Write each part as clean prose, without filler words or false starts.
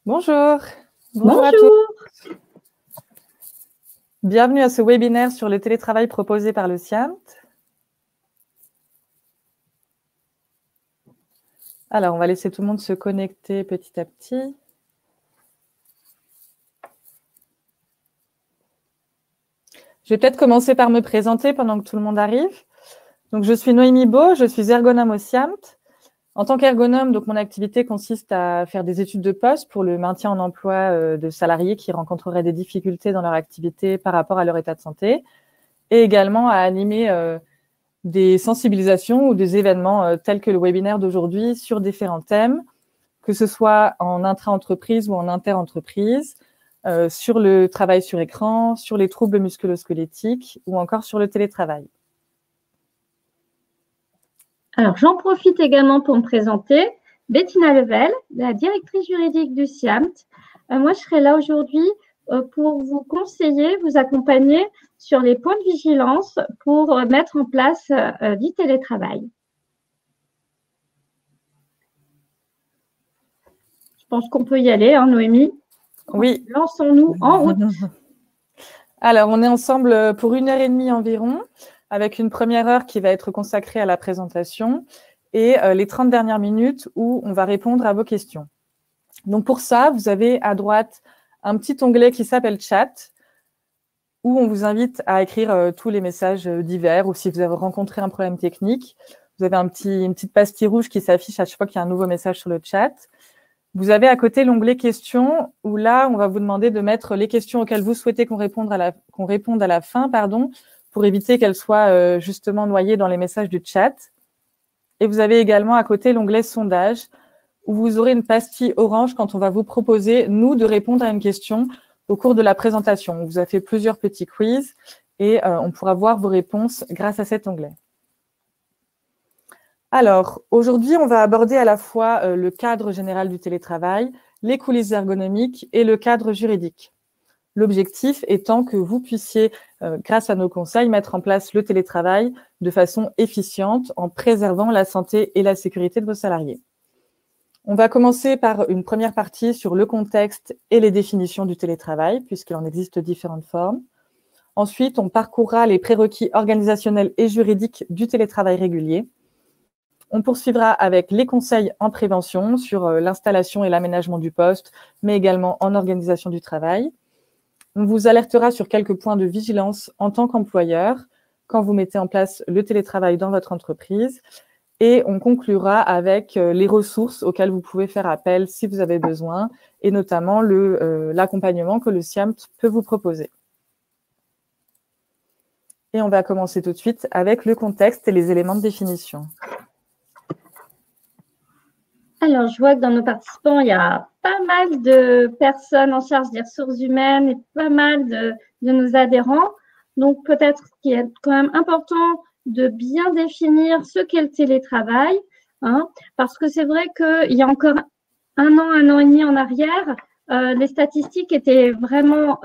Bonjour. Bonjour à tous. Bonjour. Bienvenue à ce webinaire sur le télétravail proposé par le SIAMT. Alors, on va laisser tout le monde se connecter petit à petit. Je vais peut-être commencer par me présenter pendant que tout le monde arrive. Donc, je suis Noémie Beau, je suis ergonome au SIAMT. En tant qu'ergonome, donc mon activité consiste à faire des études de poste pour le maintien en emploi de salariés qui rencontreraient des difficultés dans leur activité par rapport à leur état de santé, et également à animer des sensibilisations ou des événements tels que le webinaire d'aujourd'hui sur différents thèmes, que ce soit en intra-entreprise ou en inter-entreprise, sur le travail sur écran, sur les troubles musculo-squelettiques ou encore sur le télétravail. Alors, j'en profite également pour me présenter. Bettina Level, la directrice juridique du SIAMT. Moi, je serai là aujourd'hui pour vous conseiller, vous accompagner sur les points de vigilance pour mettre en place du télétravail. Je pense qu'on peut y aller, hein, Noémie? Oui. Lançons-nous en route. Alors, on est ensemble pour 1h30 environ, avec une première heure qui va être consacrée à la présentation et les 30 dernières minutes où on va répondre à vos questions. Donc, pour ça, vous avez à droite un petit onglet qui s'appelle « Chat » où on vous invite à écrire tous les messages divers ou si vous avez rencontré un problème technique. Vous avez une petite pastille rouge qui s'affiche à chaque fois qu'il y a un nouveau message sur le chat. Vous avez à côté l'onglet « Questions » où là, on va vous demander de mettre les questions auxquelles vous souhaitez qu'on réponde à la fin, pour éviter qu'elles soient justement noyées dans les messages du chat. Et vous avez également à côté l'onglet « Sondage » où vous aurez une pastille orange quand on va vous proposer, nous, de répondre à une question au cours de la présentation. On vous a fait plusieurs petits quiz et on pourra voir vos réponses grâce à cet onglet. Alors, aujourd'hui, on va aborder à la fois le cadre général du télétravail, les coulisses ergonomiques et le cadre juridique. L'objectif étant que vous puissiez, grâce à nos conseils, mettre en place le télétravail de façon efficiente en préservant la santé et la sécurité de vos salariés. On va commencer par une première partie sur le contexte et les définitions du télétravail, puisqu'il en existe différentes formes. Ensuite, on parcourra les prérequis organisationnels et juridiques du télétravail régulier. On poursuivra avec les conseils en prévention sur l'installation et l'aménagement du poste, mais également en organisation du travail. On vous alertera sur quelques points de vigilance en tant qu'employeur quand vous mettez en place le télétravail dans votre entreprise. Et on conclura avec les ressources auxquelles vous pouvez faire appel si vous avez besoin, et notamment l'accompagnement que le SIAMT peut vous proposer. Et on va commencer tout de suite avec le contexte et les éléments de définition. Alors, je vois que dans nos participants, il y a pas mal de personnes en charge des ressources humaines et pas mal de nos adhérents. Donc, peut-être qu'il est quand même important de bien définir ce qu'est le télétravail, hein, parce que c'est vrai qu'il y a encore un an et demi en arrière, les statistiques étaient vraiment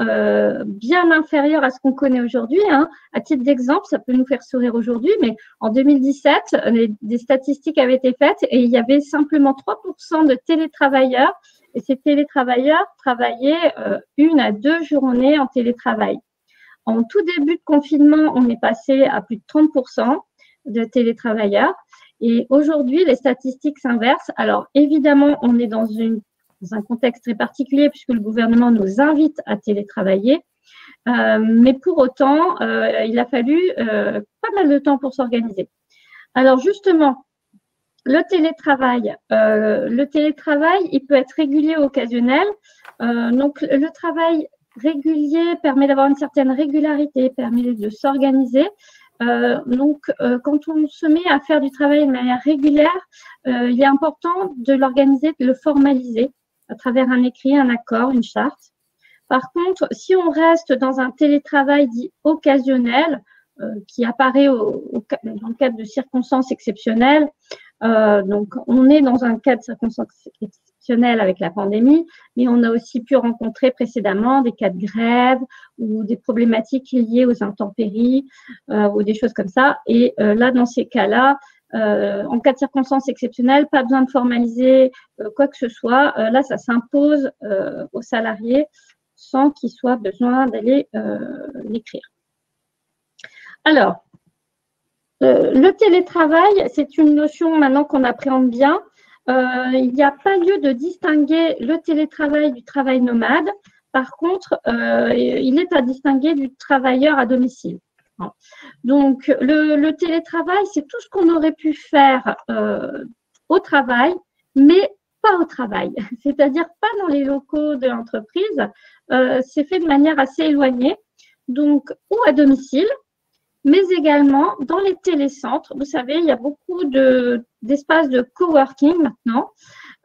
bien inférieures à ce qu'on connaît aujourd'hui. Hein. À titre d'exemple, ça peut nous faire sourire aujourd'hui, mais en 2017, des statistiques avaient été faites et il y avait simplement 3% de télétravailleurs. Et ces télétravailleurs travaillaient 1 à 2 journées en télétravail. En tout début de confinement, on est passé à plus de 30% de télétravailleurs. Et aujourd'hui, les statistiques s'inversent. Alors, évidemment, on est dans un contexte très particulier puisque le gouvernement nous invite à télétravailler. Mais pour autant, il a fallu pas mal de temps pour s'organiser. Alors, justement, le télétravail, il peut être régulier ou occasionnel. Donc, le travail régulier permet d'avoir une certaine régularité, permet de s'organiser. Quand on se met à faire du travail de manière régulière, il est important de l'organiser, de le formaliser à travers un écrit, un accord, une charte. Par contre, si on reste dans un télétravail dit occasionnel, qui apparaît dans le cadre de circonstances exceptionnelles, donc on est dans un cas de circonstances exceptionnelles avec la pandémie, mais on a aussi pu rencontrer précédemment des cas de grève ou des problématiques liées aux intempéries ou des choses comme ça. Et là, dans ces cas-là, en cas de circonstances exceptionnelles, pas besoin de formaliser quoi que ce soit. Là, ça s'impose aux salariés sans qu'il soit besoin d'aller l'écrire. Alors, le télétravail, c'est une notion maintenant qu'on appréhende bien. Il n'y a pas lieu de distinguer le télétravail du travail nomade. Par contre, il est à distinguer du travailleur à domicile. Donc, le télétravail, c'est tout ce qu'on aurait pu faire au travail, mais pas au travail, c'est-à-dire pas dans les locaux de l'entreprise. C'est fait de manière assez éloignée, donc ou à domicile, mais également dans les télécentres. Vous savez, il y a beaucoup d'espaces de coworking maintenant,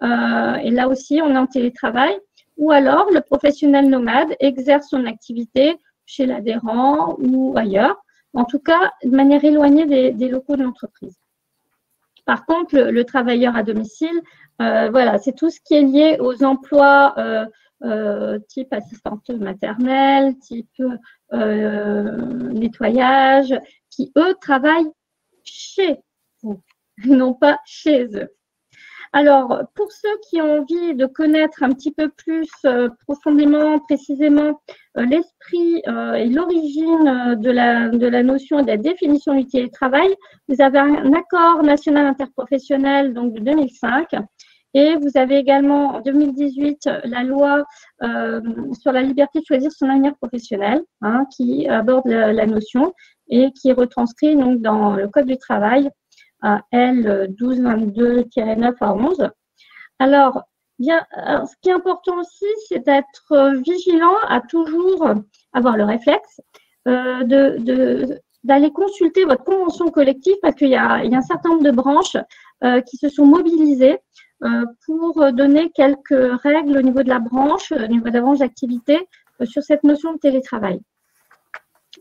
et là aussi, on est en télétravail. Ou alors, le professionnel nomade exerce son activité chez l'adhérent ou ailleurs, en tout cas de manière éloignée des locaux de l'entreprise. Par contre, le travailleur à domicile, voilà, c'est tout ce qui est lié aux emplois type assistante maternelle, type nettoyage, qui, eux, travaillent chez vous, non pas chez eux. Alors, pour ceux qui ont envie de connaître un petit peu plus profondément, précisément, l'esprit et l'origine de la notion et de la définition du télétravail, vous avez un accord national interprofessionnel donc, de 2005 et vous avez également en 2018 la loi sur la liberté de choisir son avenir professionnel qui aborde la notion et qui est retranscrit donc, dans le Code du travail à L 1222-9 à 11. Alors, ce qui est important aussi, c'est d'être vigilant à toujours avoir le réflexe d'aller consulter votre convention collective parce qu'il y a un certain nombre de branches qui se sont mobilisées pour donner quelques règles au niveau de la branche, au niveau de la branche d'activité sur cette notion de télétravail.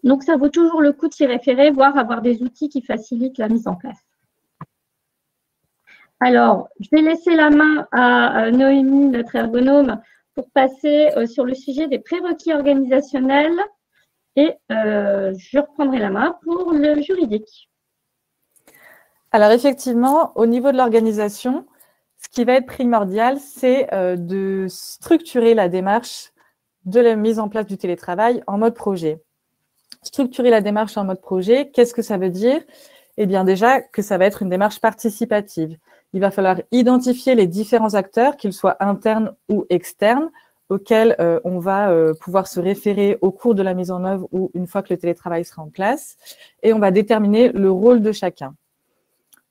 Donc, ça vaut toujours le coup de s'y référer, voire avoir des outils qui facilitent la mise en place. Alors, je vais laisser la main à Noémie, notre ergonome, pour passer sur le sujet des prérequis organisationnels et je reprendrai la main pour le juridique. Alors, effectivement, au niveau de l'organisation, ce qui va être primordial, c'est de structurer la démarche de la mise en place du télétravail en mode projet. Structurer la démarche en mode projet, qu'est-ce que ça veut dire? Eh bien, déjà, que ça va être une démarche participative. Il va falloir identifier les différents acteurs, qu'ils soient internes ou externes, auxquels on va pouvoir se référer au cours de la mise en œuvre ou une fois que le télétravail sera en place. Et on va déterminer le rôle de chacun.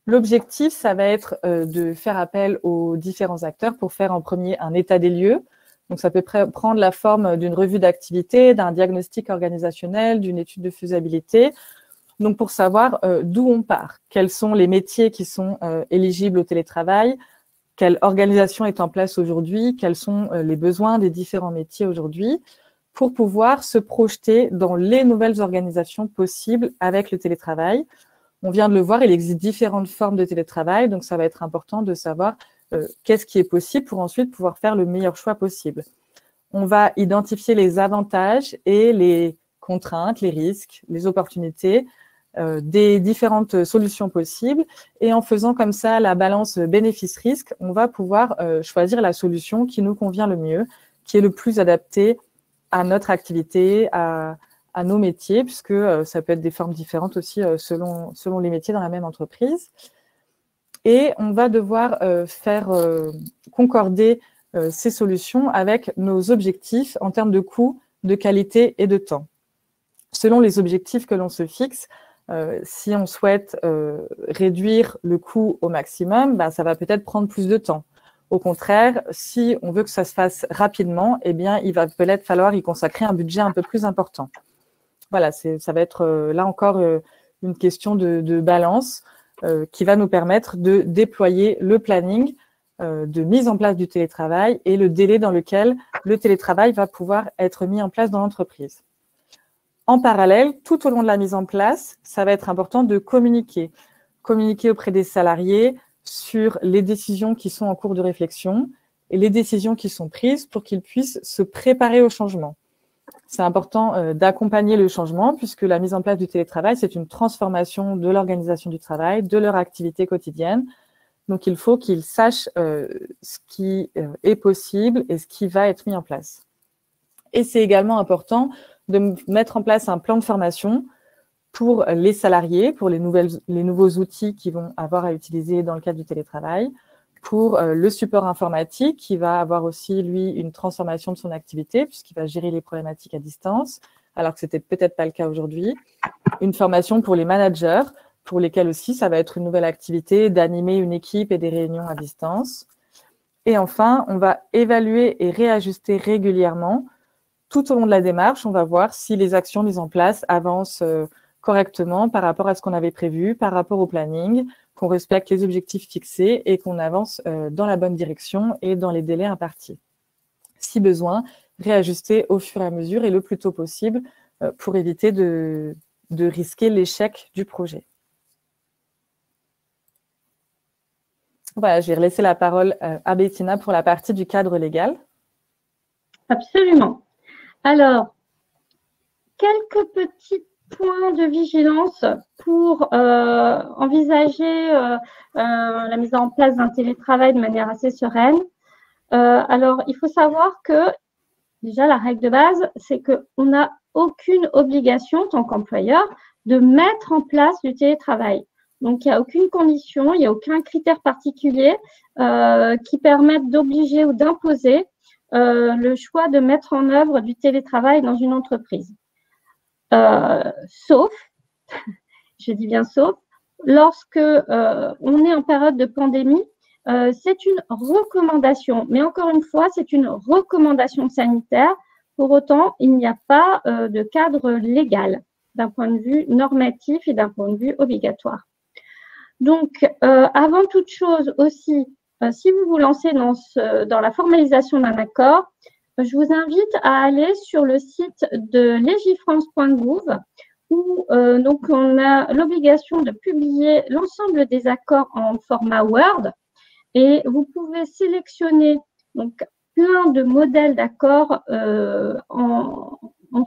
L'objectif, ça va être de faire appel aux différents acteurs pour faire en premier un état des lieux. Donc, ça peut prendre la forme d'une revue d'activité, d'un diagnostic organisationnel, d'une étude de faisabilité. Donc, pour savoir d'où on part, quels sont les métiers qui sont éligibles au télétravail, quelle organisation est en place aujourd'hui, quels sont les besoins des différents métiers aujourd'hui, pour pouvoir se projeter dans les nouvelles organisations possibles avec le télétravail. On vient de le voir, il existe différentes formes de télétravail, donc ça va être important de savoir qu'est-ce qui est possible pour ensuite pouvoir faire le meilleur choix possible. On va identifier les avantages et les contraintes, les risques, les opportunités des différentes solutions possibles. Et en faisant comme ça la balance bénéfice-risque, on va pouvoir choisir la solution qui nous convient le mieux, qui est le plus adaptée à notre activité, à nos métiers, puisque ça peut être des formes différentes aussi selon les métiers dans la même entreprise. Et on va devoir faire concorder ces solutions avec nos objectifs en termes de coût, de qualité et de temps. Selon les objectifs que l'on se fixe, si on souhaite réduire le coût au maximum, ben, ça va peut-être prendre plus de temps. Au contraire, si on veut que ça se fasse rapidement, eh bien, il va peut-être falloir y consacrer un budget un peu plus important. Voilà, ça va être là encore une question de balance qui va nous permettre de déployer le planning de mise en place du télétravail et le délai dans lequel le télétravail va pouvoir être mis en place dans l'entreprise. En parallèle, tout au long de la mise en place, ça va être important de communiquer auprès des salariés sur les décisions qui sont en cours de réflexion et les décisions qui sont prises pour qu'ils puissent se préparer au changement. c'est important d'accompagner le changement puisque la mise en place du télétravail, c'est une transformation de l'organisation du travail, de leur activité quotidienne. Donc, il faut qu'ils sachent ce qui est possible et ce qui va être mis en place. Et c'est également important de mettre en place un plan de formation pour les salariés, pour les nouveaux outils qu'ils vont avoir à utiliser dans le cadre du télétravail, pour le support informatique qui va avoir aussi, lui, une transformation de son activité puisqu'il va gérer les problématiques à distance, alors que c'était peut-être pas le cas aujourd'hui. Une formation pour les managers, pour lesquels aussi, ça va être une nouvelle activité d'animer une équipe et des réunions à distance. Et enfin, on va évaluer et réajuster régulièrement. Tout au long de la démarche, on va voir si les actions mises en place avancent correctement par rapport à ce qu'on avait prévu, par rapport au planning, qu'on respecte les objectifs fixés et qu'on avance dans la bonne direction et dans les délais impartis. Si besoin, réajuster au fur et à mesure et le plus tôt possible pour éviter de risquer l'échec du projet. Voilà, je vais relaisser la parole à Bettina pour la partie du cadre légal. Absolument. Alors, quelques petits points de vigilance pour envisager la mise en place d'un télétravail de manière assez sereine. Alors, il faut savoir que, déjà, la règle de base, c'est qu'on n'a aucune obligation, en tant qu'employeur, de mettre en place du télétravail. Donc, il n'y a aucune condition, il n'y a aucun critère particulier qui permette d'obliger ou d'imposer le choix de mettre en œuvre du télétravail dans une entreprise. Sauf, je dis bien sauf, lorsque on est en période de pandémie, c'est une recommandation. Mais encore une fois, c'est une recommandation sanitaire. Pour autant, il n'y a pas de cadre légal d'un point de vue normatif et d'un point de vue obligatoire. Donc, avant toute chose aussi, si vous vous lancez dans la formalisation d'un accord, je vous invite à aller sur le site de legifrance.gouv où donc on a l'obligation de publier l'ensemble des accords en format Word et vous pouvez sélectionner donc plein de modèles d'accords en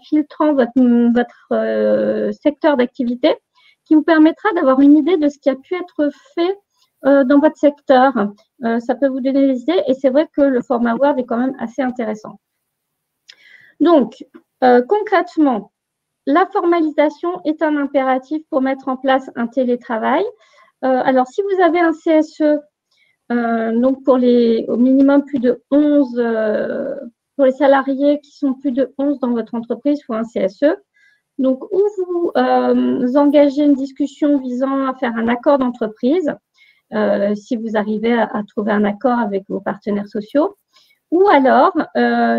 filtrant votre secteur d'activité qui vous permettra d'avoir une idée de ce qui a pu être fait dans votre secteur. Ça peut vous donner des idées et c'est vrai que le format Word est quand même assez intéressant. Donc, concrètement, la formalisation est un impératif pour mettre en place un télétravail. Alors, si vous avez un CSE, donc au minimum plus de 11, pour les salariés qui sont plus de 11 dans votre entreprise, il faut un CSE. Donc, où vous engagez une discussion visant à faire un accord d'entreprise, si vous arrivez à trouver un accord avec vos partenaires sociaux, ou alors,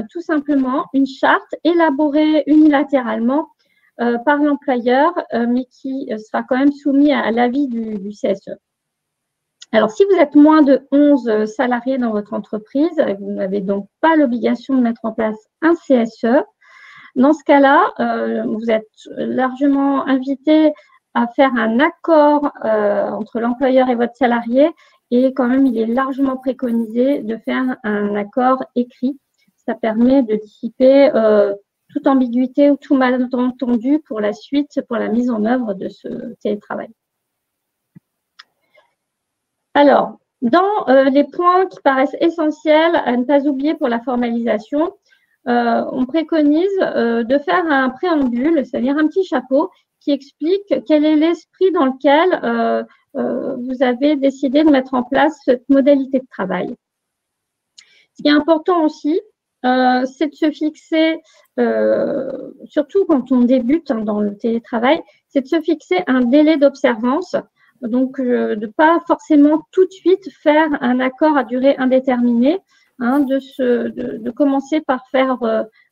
tout simplement, une charte élaborée unilatéralement par l'employeur, mais qui sera quand même soumise à l'avis du CSE. Alors, si vous êtes moins de 11 salariés dans votre entreprise, vous n'avez donc pas l'obligation de mettre en place un CSE. Dans ce cas-là, vous êtes largement invité à faire un accord entre l'employeur et votre salarié et quand même, il est largement préconisé de faire un accord écrit. Ça permet de dissiper toute ambiguïté ou tout malentendu pour la suite, pour la mise en œuvre de ce télétravail. Alors, dans les points qui paraissent essentiels à ne pas oublier pour la formalisation, on préconise de faire un préambule, c'est-à-dire un petit chapeau qui explique quel est l'esprit dans lequel vous avez décidé de mettre en place cette modalité de travail. Ce qui est important aussi, c'est de se fixer, surtout quand on débute dans le télétravail, c'est de se fixer un délai d'observance. Donc, de ne pas forcément tout de suite faire un accord à durée indéterminée, de commencer par faire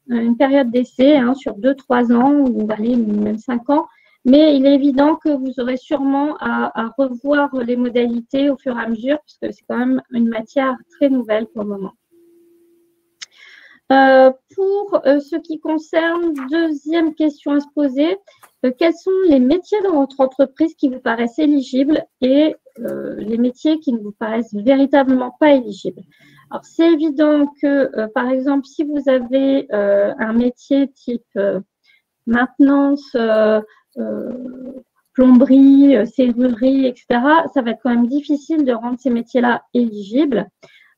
une période d'essai sur 2-3 ans ou allez, même 5 ans. Mais il est évident que vous aurez sûrement à revoir les modalités au fur et à mesure, puisque c'est quand même une matière très nouvelle pour le moment. Pour ce qui concerne, deuxième question à se poser, quels sont les métiers dans votre entreprise qui vous paraissent éligibles et les métiers qui ne vous paraissent véritablement pas éligibles? Alors, c'est évident que, par exemple, si vous avez un métier type maintenance, plomberie, serrurerie, etc., ça va être quand même difficile de rendre ces métiers-là éligibles.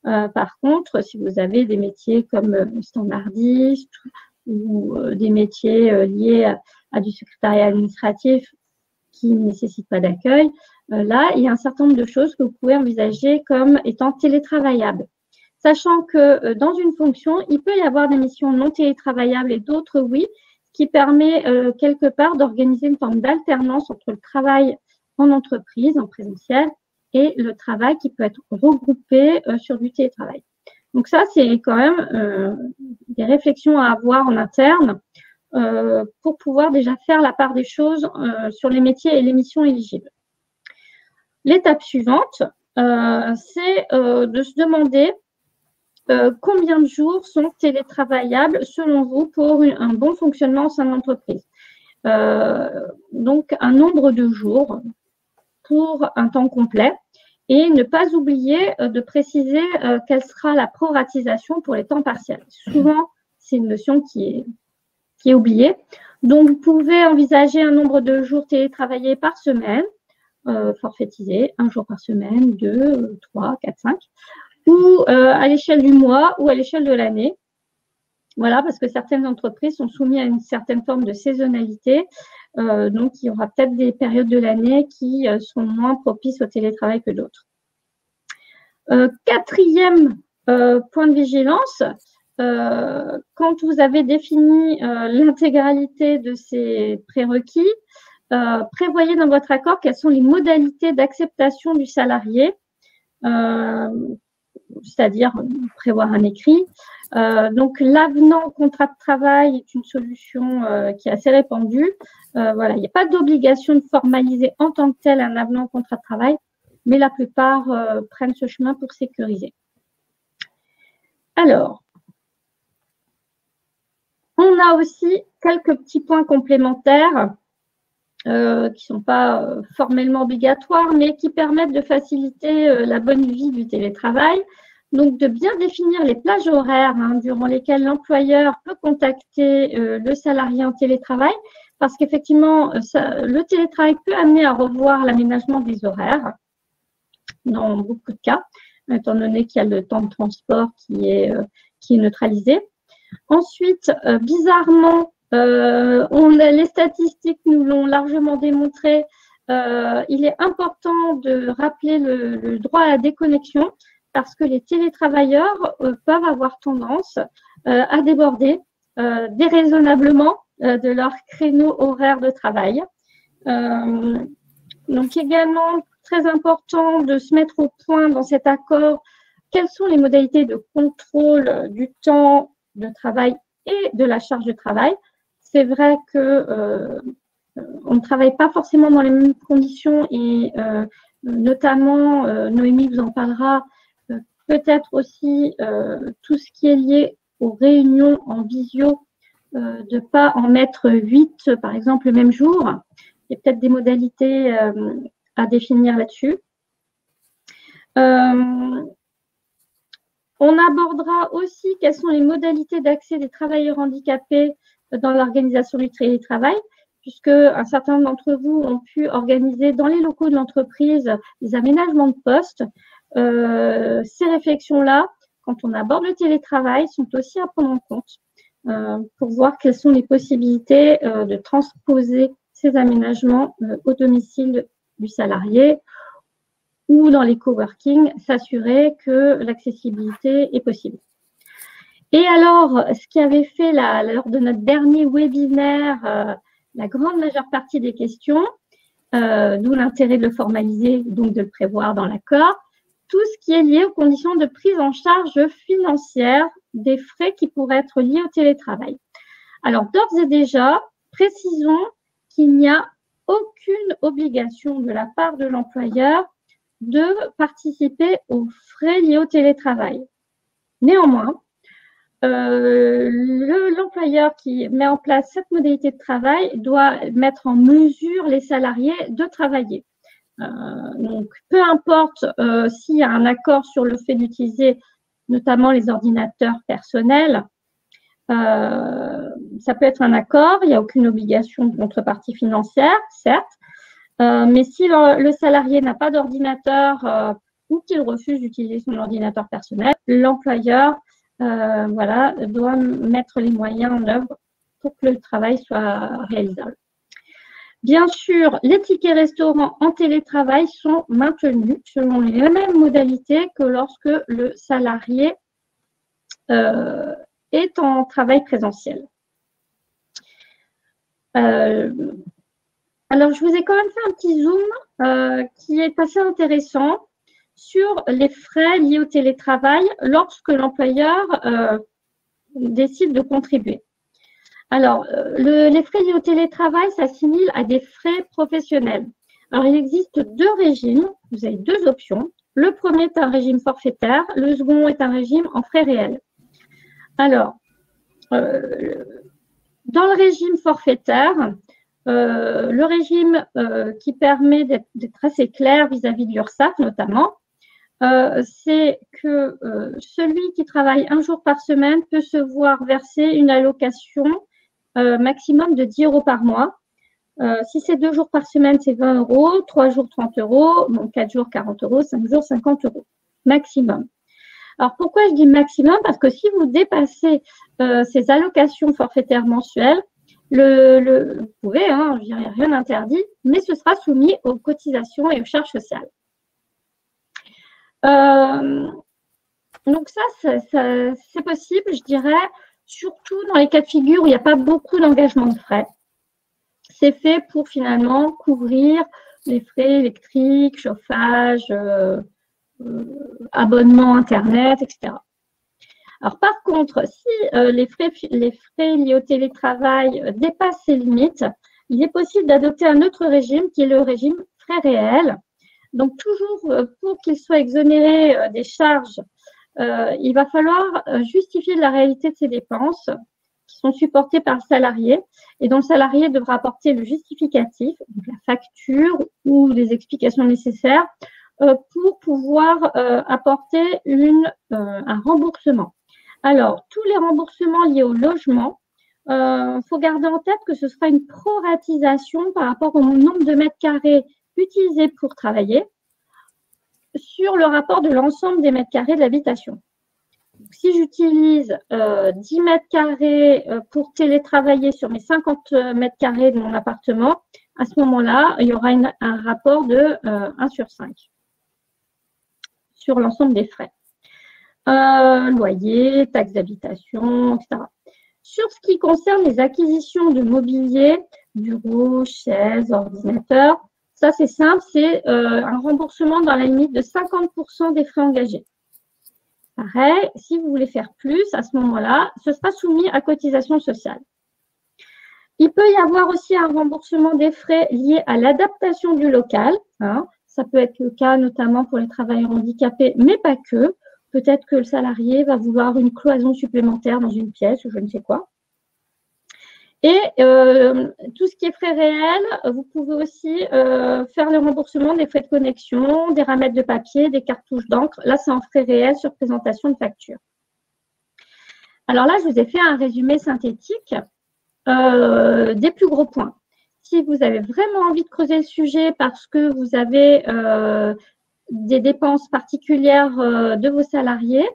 Par contre, si vous avez des métiers comme standardiste ou des métiers liés à du secrétariat administratif qui ne nécessitent pas d'accueil, là, il y a un certain nombre de choses que vous pouvez envisager comme étant télétravaillables. Sachant que dans une fonction, il peut y avoir des missions non télétravaillables et d'autres oui, ce qui permet quelque part d'organiser une forme d'alternance entre le travail en entreprise, en présentiel, et le travail qui peut être regroupé sur du télétravail. Donc ça, c'est quand même des réflexions à avoir en interne pour pouvoir déjà faire la part des choses sur les métiers et les missions éligibles. L'étape suivante, c'est de se demander combien de jours sont télétravaillables selon vous pour un bon fonctionnement au sein de l'entreprise. Donc, un nombre de jours pour un temps complet et ne pas oublier de préciser quelle sera la proratisation pour les temps partiels. Souvent, c'est une notion qui est oubliée. Donc, vous pouvez envisager un nombre de jours télétravaillés par semaine, forfaitisé, 1 jour par semaine, 2, 3, 4, 5, ou à l'échelle du mois ou à l'échelle de l'année. Voilà, parce que certaines entreprises sont soumises à une certaine forme de saisonnalité. Donc, il y aura peut-être des périodes de l'année qui sont moins propices au télétravail que d'autres. Quatrième point de vigilance, quand vous avez défini l'intégralité de ces prérequis, prévoyez dans votre accord quelles sont les modalités d'acceptation du salarié, c'est-à-dire prévoir un écrit. Donc, l'avenant au contrat de travail est une solution qui est assez répandue. Voilà, il n'y a pas d'obligation de formaliser en tant que tel un avenant au contrat de travail, mais la plupart prennent ce chemin pour sécuriser. Alors, on a aussi quelques petits points complémentaires qui ne sont pas formellement obligatoires, mais qui permettent de faciliter la bonne vie du télétravail. Donc, de bien définir les plages horaires durant lesquelles l'employeur peut contacter le salarié en télétravail, parce qu'effectivement, le télétravail peut amener à revoir l'aménagement des horaires dans beaucoup de cas, étant donné qu'il y a le temps de transport qui est neutralisé. Ensuite, bizarrement, les statistiques nous l'ont largement démontré, il est important de rappeler le droit à la déconnexion parce que les télétravailleurs peuvent avoir tendance à déborder déraisonnablement de leur créneau horaire de travail. Donc également, très important de se mettre au point dans cet accord quelles sont les modalités de contrôle du temps de travail et de la charge de travail. C'est vrai que on ne travaille pas forcément dans les mêmes conditions et notamment, Noémie vous en parlera, peut-être aussi tout ce qui est lié aux réunions en visio, de ne pas en mettre 8 par exemple le même jour. Il y a peut-être des modalités à définir là-dessus. On abordera aussi quelles sont les modalités d'accès des travailleurs handicapés dans l'organisation du télétravail, puisque un certain nombre d'entre vous ont pu organiser dans les locaux de l'entreprise des aménagements de postes. Ces réflexions-là, quand on aborde le télétravail, sont aussi à prendre en compte pour voir quelles sont les possibilités de transposer ces aménagements au domicile du salarié ou dans les coworking, s'assurer que l'accessibilité est possible. Et alors, ce qui avait fait lors de notre dernier webinaire, la grande majeure partie des questions, d'où l'intérêt de le formaliser, donc de le prévoir dans l'accord, tout ce qui est lié aux conditions de prise en charge financière des frais qui pourraient être liés au télétravail. Alors, d'ores et déjà, précisons qu'il n'y a aucune obligation de la part de l'employeur de participer aux frais liés au télétravail. Néanmoins, l'employeur qui met en place cette modalité de travail doit mettre en mesure les salariés de travailler. Donc, peu importe s'il y a un accord sur le fait d'utiliser notamment les ordinateurs personnels, ça peut être un accord, il n'y a aucune obligation de contrepartie financière, certes, mais si le salarié n'a pas d'ordinateur ou qu'il refuse d'utiliser son ordinateur personnel, l'employeur doit mettre les moyens en œuvre pour que le travail soit réalisable. Bien sûr, les tickets restaurants en télétravail sont maintenus selon les mêmes modalités que lorsque le salarié est en travail présentiel. Alors, je vous ai quand même fait un petit zoom qui est assez intéressant sur les frais liés au télétravail lorsque l'employeur décide de contribuer. Alors, les frais liés au télétravail s'assimilent à des frais professionnels. Alors, il existe deux régimes, vous avez deux options. Le premier est un régime forfaitaire, le second est un régime en frais réels. Alors, dans le régime forfaitaire, le régime qui permet d'être assez clair vis-à-vis de l'URSSAF notamment, c'est que celui qui travaille un jour par semaine peut se voir verser une allocation maximum de 10 € par mois. Si c'est 2 jours par semaine, c'est 20 €, 3 jours, 30 €, bon, 4 jours, 40 €, 5 jours, 50 € maximum. Alors, pourquoi je dis maximum? Parce que si vous dépassez ces allocations forfaitaires mensuelles, vous pouvez, je dirais rien interdit, mais ce sera soumis aux cotisations et aux charges sociales. Donc ça, c'est possible, je dirais, surtout dans les cas de figure où il n'y a pas beaucoup d'engagement de frais. C'est fait pour finalement couvrir les frais électriques, chauffage, abonnement Internet, etc. Alors par contre, si les frais liés au télétravail dépassent ces limites, il est possible d'adopter un autre régime qui est le régime frais réels. Donc toujours pour qu'il soit exonéré des charges, il va falloir justifier de la réalité de ces dépenses qui sont supportées par le salarié et dont le salarié devra apporter le justificatif, donc la facture ou les explications nécessaires pour pouvoir apporter un remboursement. Alors, tous les remboursements liés au logement, faut garder en tête que ce sera une proratisation par rapport au nombre de mètres carrés utilisés pour travailler sur le rapport de l'ensemble des mètres carrés de l'habitation. Si j'utilise 10 mètres carrés pour télétravailler sur mes 50 mètres carrés de mon appartement, à ce moment-là, il y aura un rapport de 1 sur 5 sur l'ensemble des frais. Loyer, taxes d'habitation, etc. Sur ce qui concerne les acquisitions de mobilier, bureaux, chaises, ordinateurs, ça c'est simple, c'est un remboursement dans la limite de 50% des frais engagés. Pareil, si vous voulez faire plus, à ce moment-là, ce sera soumis à cotisation sociale. Il peut y avoir aussi un remboursement des frais liés à l'adaptation du local. Ça peut être le cas notamment pour les travailleurs handicapés, mais pas que. Peut-être que le salarié va vouloir une cloison supplémentaire dans une pièce ou je ne sais quoi. Et tout ce qui est frais réels, vous pouvez aussi faire le remboursement des frais de connexion, des ramettes de papier, des cartouches d'encre. Là, c'est en frais réels sur présentation de facture. Alors là, je vous ai fait un résumé synthétique des plus gros points. Si vous avez vraiment envie de creuser le sujet parce que vous avez des dépenses particulières de vos salariés,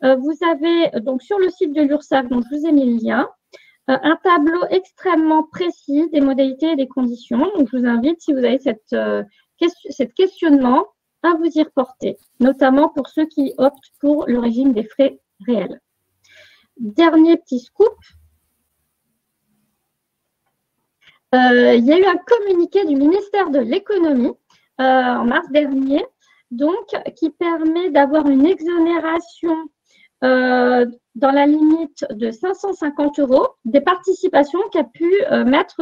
vous avez donc sur le site de l'URSSAF, dont je vous ai mis le lien, un tableau extrêmement précis des modalités et des conditions. Donc, je vous invite, si vous avez cette questionnement, à vous y reporter, notamment pour ceux qui optent pour le régime des frais réels. Dernier petit scoop. Il y a eu un communiqué du ministère de l'Économie en mars dernier, donc, qui permet d'avoir une exonération dans la limite de 550 € des participations qu'a pu mettre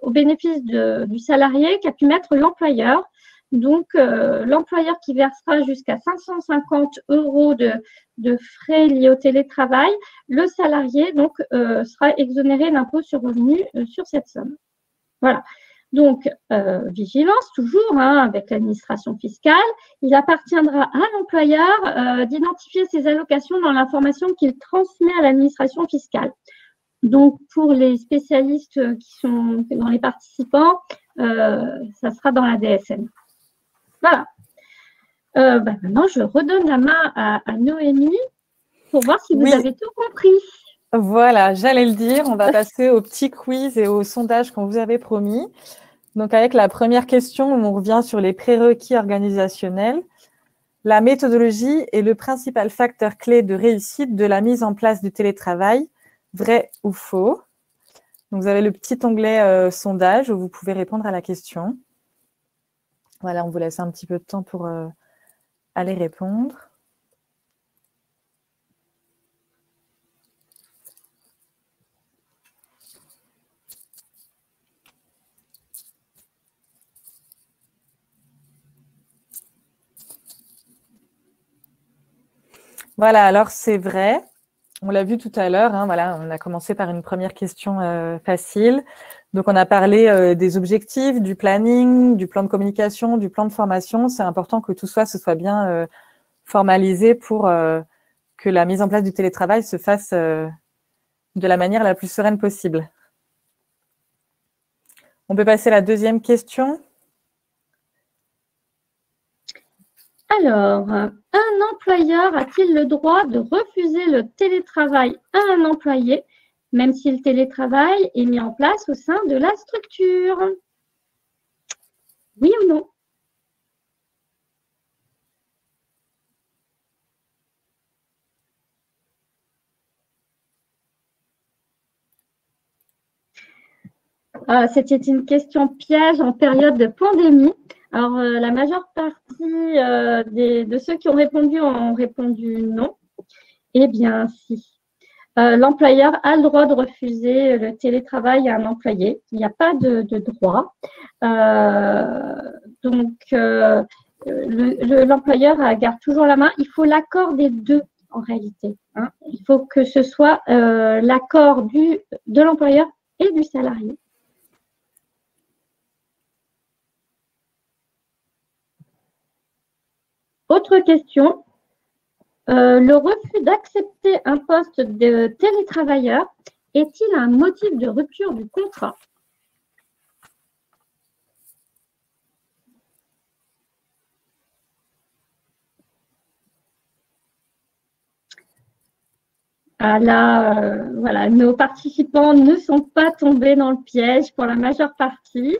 au bénéfice du salarié, qu'a pu mettre l'employeur Donc, l'employeur qui versera jusqu'à 550 € de frais liés au télétravail, le salarié donc sera exonéré d'impôt sur revenu sur cette somme. Voilà. Donc, vigilance toujours avec l'administration fiscale. Il appartiendra à l'employeur d'identifier ses allocations dans l'information qu'il transmet à l'administration fiscale. Donc, pour les spécialistes qui sont dans les participants, ça sera dans la DSN. Voilà. Maintenant, je redonne la main à Noémie pour voir si vous avez tout compris. Voilà, j'allais le dire. On va passer au petit quiz et au sondage qu'on vous avait promis. Donc, avec la première question, on revient sur les prérequis organisationnels. La méthodologie est le principal facteur clé de réussite de la mise en place du télétravail. Vrai ou faux? Donc, vous avez le petit onglet sondage où vous pouvez répondre à la question. Voilà, on vous laisse un petit peu de temps pour aller répondre. Voilà, alors c'est vrai. On l'a vu tout à l'heure. Voilà, on a commencé par une première question facile. Donc, on a parlé des objectifs, du planning, du plan de communication, du plan de formation. C'est important que tout ce soit bien formalisé pour que la mise en place du télétravail se fasse de la manière la plus sereine possible. On peut passer à la deuxième question. Alors, un employeur a-t-il le droit de refuser le télétravail à un employé, même si le télétravail est mis en place au sein de la structure? Oui ou non? C'était une question piège en période de pandémie. Alors, la majeure partie de ceux qui ont répondu non. Eh bien, si. L'employeur a le droit de refuser le télétravail à un employé. Il n'y a pas de droit. Donc, l'employeur garde toujours la main. Il faut l'accord des deux, en réalité. Il faut que ce soit l'accord de l'employeur et du salarié. Autre question. Le refus d'accepter un poste de télétravailleur est-il un motif de rupture du contrat? Là, voilà, nos participants ne sont pas tombés dans le piège pour la majeure partie.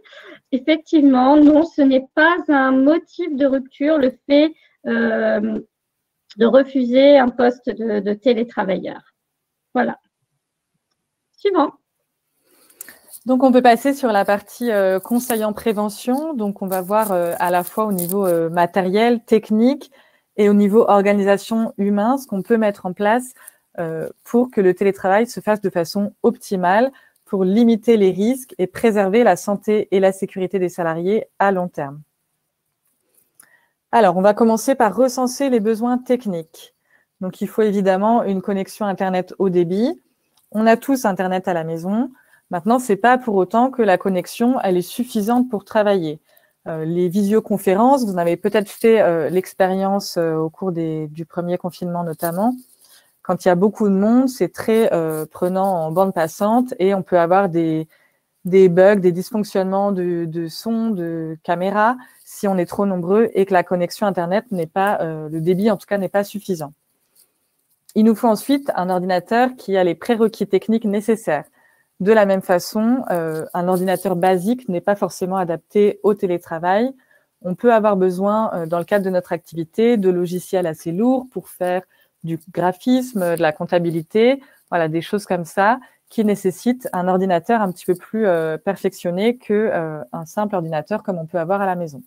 Effectivement, non, ce n'est pas un motif de rupture, le fait de refuser un poste de télétravailleur. Voilà. Suivant. Donc, on peut passer sur la partie conseil en prévention. Donc, on va voir à la fois au niveau matériel, technique et au niveau organisation humain, ce qu'on peut mettre en place pour que le télétravail se fasse de façon optimale pour limiter les risques et préserver la santé et la sécurité des salariés à long terme. Alors, on va commencer par recenser les besoins techniques. Donc, il faut évidemment une connexion Internet haut débit. On a tous Internet à la maison. Maintenant, ce n'est pas pour autant que la connexion elle est suffisante pour travailler. Les visioconférences, vous en avez peut-être fait l'expérience au cours du premier confinement notamment. Quand il y a beaucoup de monde, c'est très prenant en bande passante et on peut avoir des bugs, des dysfonctionnements de son, de caméra, si on est trop nombreux et que la connexion Internet n'est pas, le débit en tout cas n'est pas suffisant. Il nous faut ensuite un ordinateur qui a les prérequis techniques nécessaires. De la même façon, un ordinateur basique n'est pas forcément adapté au télétravail. On peut avoir besoin, dans le cadre de notre activité, de logiciels assez lourds pour faire du graphisme, de la comptabilité, voilà, des choses comme ça qui nécessitent un ordinateur un petit peu plus perfectionné qu'un simple ordinateur comme on peut avoir à la maison.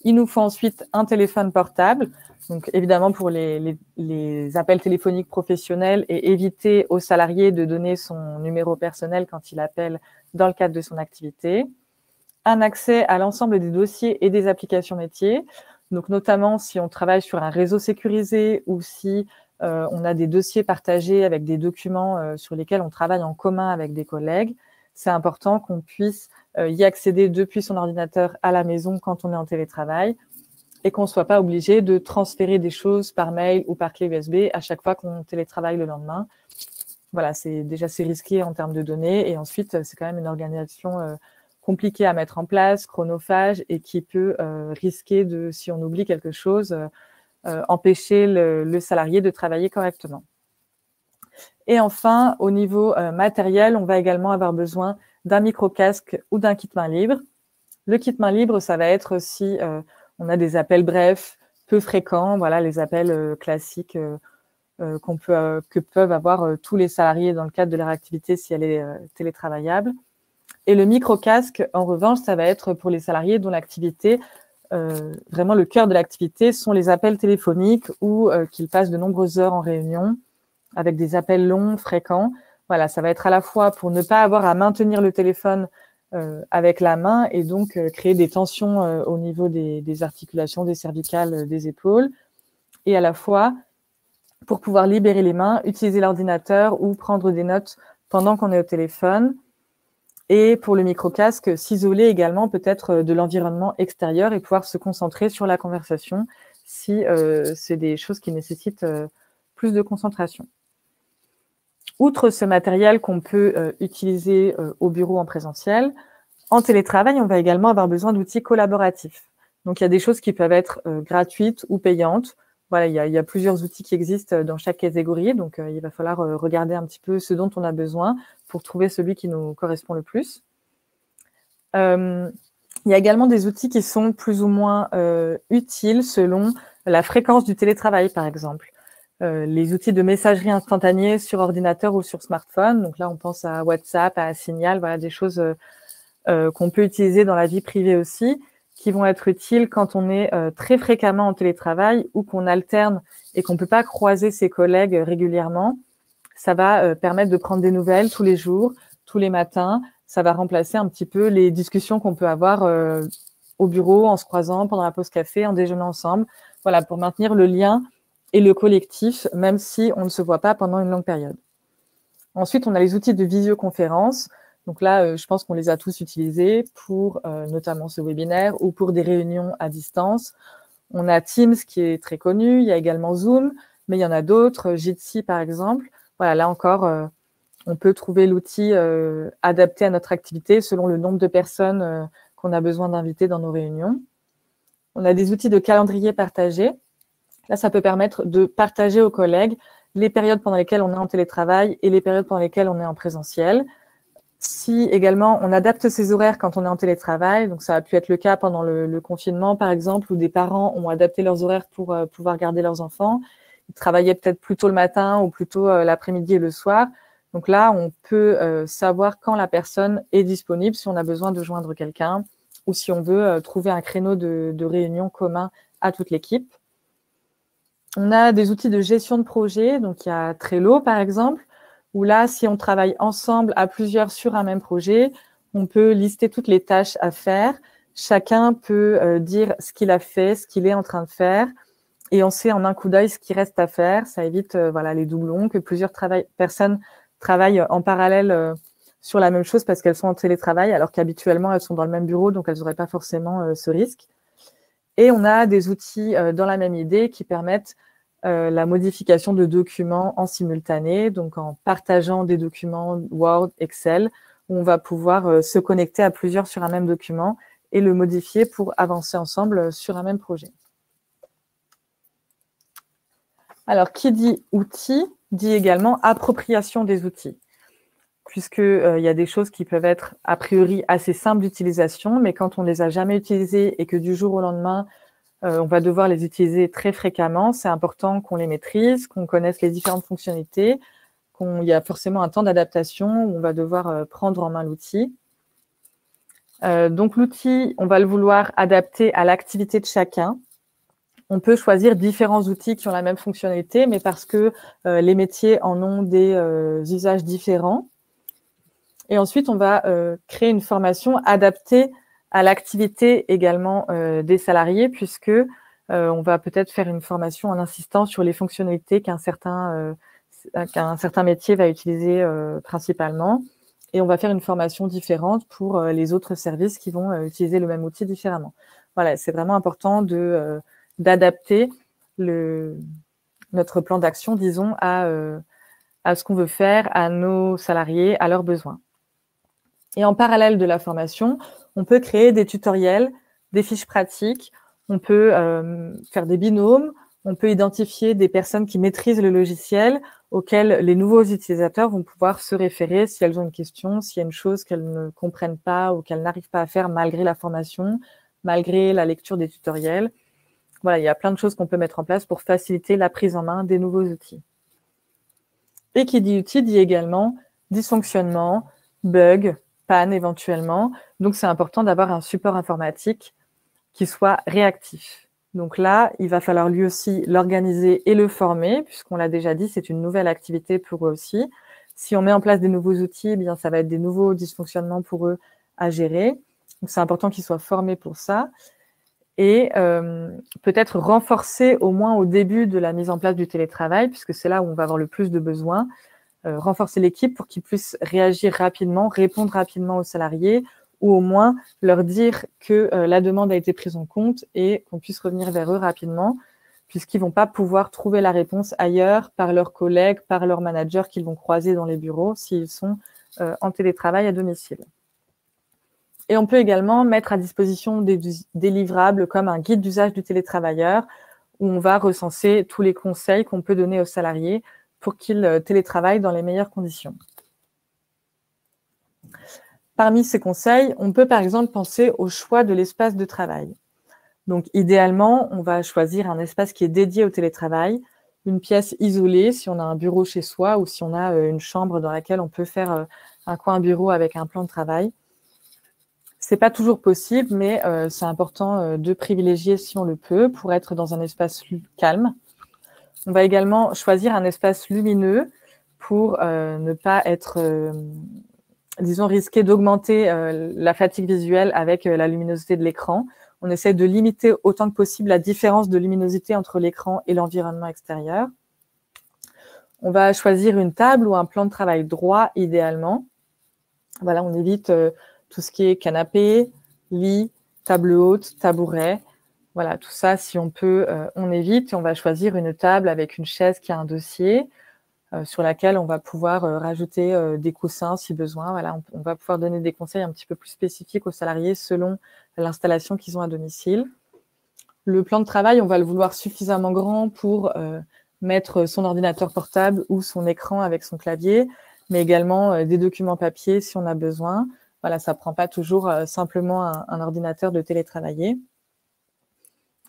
Il nous faut ensuite un téléphone portable, donc évidemment pour les appels téléphoniques professionnels et éviter aux salariés de donner son numéro personnel quand il appelle dans le cadre de son activité. un accès à l'ensemble des dossiers et des applications métiers. Donc, notamment si on travaille sur un réseau sécurisé ou si on a des dossiers partagés avec des documents sur lesquels on travaille en commun avec des collègues, c'est important qu'on puisse y accéder depuis son ordinateur à la maison quand on est en télétravail et qu'on ne soit pas obligé de transférer des choses par mail ou par clé USB à chaque fois qu'on télétravaille le lendemain. Voilà, c'est risqué en termes de données et ensuite, c'est quand même une organisation compliquée à mettre en place, chronophage et qui peut risquer de, si on oublie quelque chose, empêcher le salarié de travailler correctement. Et enfin, au niveau matériel, on va également avoir besoin d'un micro-casque ou d'un kit main libre. Le kit main libre, ça va être si on a des appels brefs, peu fréquents, voilà, les appels classiques que peuvent avoir tous les salariés dans le cadre de leur activité si elle est télétravaillable. Et le micro-casque, en revanche, ça va être pour les salariés dont l'activité, vraiment le cœur de l'activité, sont les appels téléphoniques ou qu'ils passent de nombreuses heures en réunion avec des appels longs, fréquents. Voilà, ça va être à la fois pour ne pas avoir à maintenir le téléphone avec la main et donc créer des tensions au niveau des articulations, des cervicales, des épaules, et à la fois pour pouvoir libérer les mains, utiliser l'ordinateur ou prendre des notes pendant qu'on est au téléphone. Et pour le micro-casque, s'isoler également peut-être de l'environnement extérieur et pouvoir se concentrer sur la conversation si c'est des choses qui nécessitent plus de concentration. Outre ce matériel qu'on peut utiliser au bureau en présentiel, en télétravail, on va également avoir besoin d'outils collaboratifs. Donc, il y a des choses qui peuvent être gratuites ou payantes. Voilà, il y a plusieurs outils qui existent dans chaque catégorie. Donc, il va falloir regarder un petit peu ce dont on a besoin pour trouver celui qui nous correspond le plus. Il y a également des outils qui sont plus ou moins utiles selon la fréquence du télétravail, par exemple. Les outils de messagerie instantanée sur ordinateur ou sur smartphone. Donc là, on pense à WhatsApp, à Signal, voilà, des choses qu'on peut utiliser dans la vie privée aussi, qui vont être utiles quand on est très fréquemment en télétravail ou qu'on alterne et qu'on ne peut pas croiser ses collègues régulièrement. Ça va permettre de prendre des nouvelles tous les jours, tous les matins. Ça va remplacer un petit peu les discussions qu'on peut avoir au bureau, en se croisant pendant la pause café, en déjeunant ensemble. Voilà, pour maintenir le lien et le collectif, même si on ne se voit pas pendant une longue période. Ensuite, on a les outils de visioconférence. Donc là, je pense qu'on les a tous utilisés pour notamment ce webinaire ou pour des réunions à distance. On a Teams qui est très connu, il y a également Zoom, mais il y en a d'autres, Jitsi par exemple. Voilà, là encore, on peut trouver l'outil adapté à notre activité selon le nombre de personnes qu'on a besoin d'inviter dans nos réunions. On a des outils de calendrier partagé. Là, ça peut permettre de partager aux collègues les périodes pendant lesquelles on est en télétravail et les périodes pendant lesquelles on est en présentiel. Si également on adapte ses horaires quand on est en télétravail, donc ça a pu être le cas pendant le confinement par exemple, où des parents ont adapté leurs horaires pour pouvoir garder leurs enfants. Ils travaillaient peut-être plus tôt le matin ou plus tôt l'après-midi et le soir. Donc là, on peut savoir quand la personne est disponible, si on a besoin de joindre quelqu'un ou si on veut trouver un créneau de réunion commun à toute l'équipe. On a des outils de gestion de projet, donc il y a Trello par exemple, où là, si on travaille ensemble à plusieurs sur un même projet, on peut lister toutes les tâches à faire. Chacun peut dire ce qu'il a fait, ce qu'il est en train de faire, et on sait en un coup d'œil ce qui reste à faire. Ça évite voilà, les doublons, que plusieurs personnes travaillent en parallèle sur la même chose parce qu'elles sont en télétravail, alors qu'habituellement, elles sont dans le même bureau, donc elles n'auraient pas forcément ce risque. Et on a des outils dans la même idée qui permettent la modification de documents en simultané, donc en partageant des documents Word, Excel, où on va pouvoir se connecter à plusieurs sur un même document et le modifier pour avancer ensemble sur un même projet. Alors, qui dit outils, dit également appropriation des outils, puisqu'il y a des choses qui peuvent être a priori assez simples d'utilisation, mais quand on ne les a jamais utilisées et que du jour au lendemain, on va devoir les utiliser très fréquemment. C'est important qu'on les maîtrise, qu'on connaisse les différentes fonctionnalités, qu'il y a forcément un temps d'adaptation où on va devoir prendre en main l'outil. Donc l'outil, on va le vouloir adapter à l'activité de chacun. On peut choisir différents outils qui ont la même fonctionnalité, mais parce que les métiers en ont des usages différents. Et ensuite, on va créer une formation adaptée à l'activité également des salariés, puisque on va peut-être faire une formation en insistant sur les fonctionnalités qu'un certain métier va utiliser principalement. Et on va faire une formation différente pour les autres services qui vont utiliser le même outil différemment. Voilà, c'est vraiment important d'adapter notre plan d'action, disons, à ce qu'on veut faire, à nos salariés, à leurs besoins. Et en parallèle de la formation, on peut créer des tutoriels, des fiches pratiques, on peut faire des binômes, on peut identifier des personnes qui maîtrisent le logiciel auxquelles les nouveaux utilisateurs vont pouvoir se référer si elles ont une question, s'il y a une chose qu'elles ne comprennent pas ou qu'elles n'arrivent pas à faire malgré la formation, malgré la lecture des tutoriels. Voilà, il y a plein de choses qu'on peut mettre en place pour faciliter la prise en main des nouveaux outils. Et qui dit outil dit également dysfonctionnement, bug, panne éventuellement. Donc, c'est important d'avoir un support informatique qui soit réactif. Donc là, il va falloir lui aussi l'organiser et le former, puisqu'on l'a déjà dit, c'est une nouvelle activité pour eux aussi. Si on met en place des nouveaux outils, eh bien, ça va être des nouveaux dysfonctionnements pour eux à gérer. Donc, c'est important qu'ils soient formés pour ça. Et peut-être renforcer au moins au début de la mise en place du télétravail, puisque c'est là où on va avoir le plus de besoins, renforcer l'équipe pour qu'ils puissent réagir rapidement, répondre rapidement aux salariés, ou au moins leur dire que la demande a été prise en compte et qu'on puisse revenir vers eux rapidement, puisqu'ils ne vont pas pouvoir trouver la réponse ailleurs par leurs collègues, par leurs managers qu'ils vont croiser dans les bureaux s'ils sont en télétravail à domicile. Et on peut également mettre à disposition des livrables comme un guide d'usage du télétravailleur, où on va recenser tous les conseils qu'on peut donner aux salariés pour qu'ils télétravaillent dans les meilleures conditions. Parmi ces conseils, on peut par exemple penser au choix de l'espace de travail. Donc idéalement, on va choisir un espace qui est dédié au télétravail, une pièce isolée si on a un bureau chez soi ou si on a une chambre dans laquelle on peut faire un coin bureau avec un plan de travail. Ce n'est pas toujours possible, mais c'est important de privilégier si on le peut pour être dans un espace calme. On va également choisir un espace lumineux pour ne pas être, disons, risqué d'augmenter la fatigue visuelle avec la luminosité de l'écran. On essaie de limiter autant que possible la différence de luminosité entre l'écran et l'environnement extérieur. On va choisir une table ou un plan de travail droit, idéalement. Voilà, on évite tout ce qui est canapé, lit, table haute, tabouret. Voilà, tout ça, si on peut, on évite. On va choisir une table avec une chaise qui a un dossier sur laquelle on va pouvoir rajouter des coussins si besoin. Voilà, on va pouvoir donner des conseils un petit peu plus spécifiques aux salariés selon l'installation qu'ils ont à domicile. Le plan de travail, on va le vouloir suffisamment grand pour mettre son ordinateur portable ou son écran avec son clavier, mais également des documents papier si on a besoin. Voilà, ça ne prend pas toujours simplement un ordinateur de télétravailler.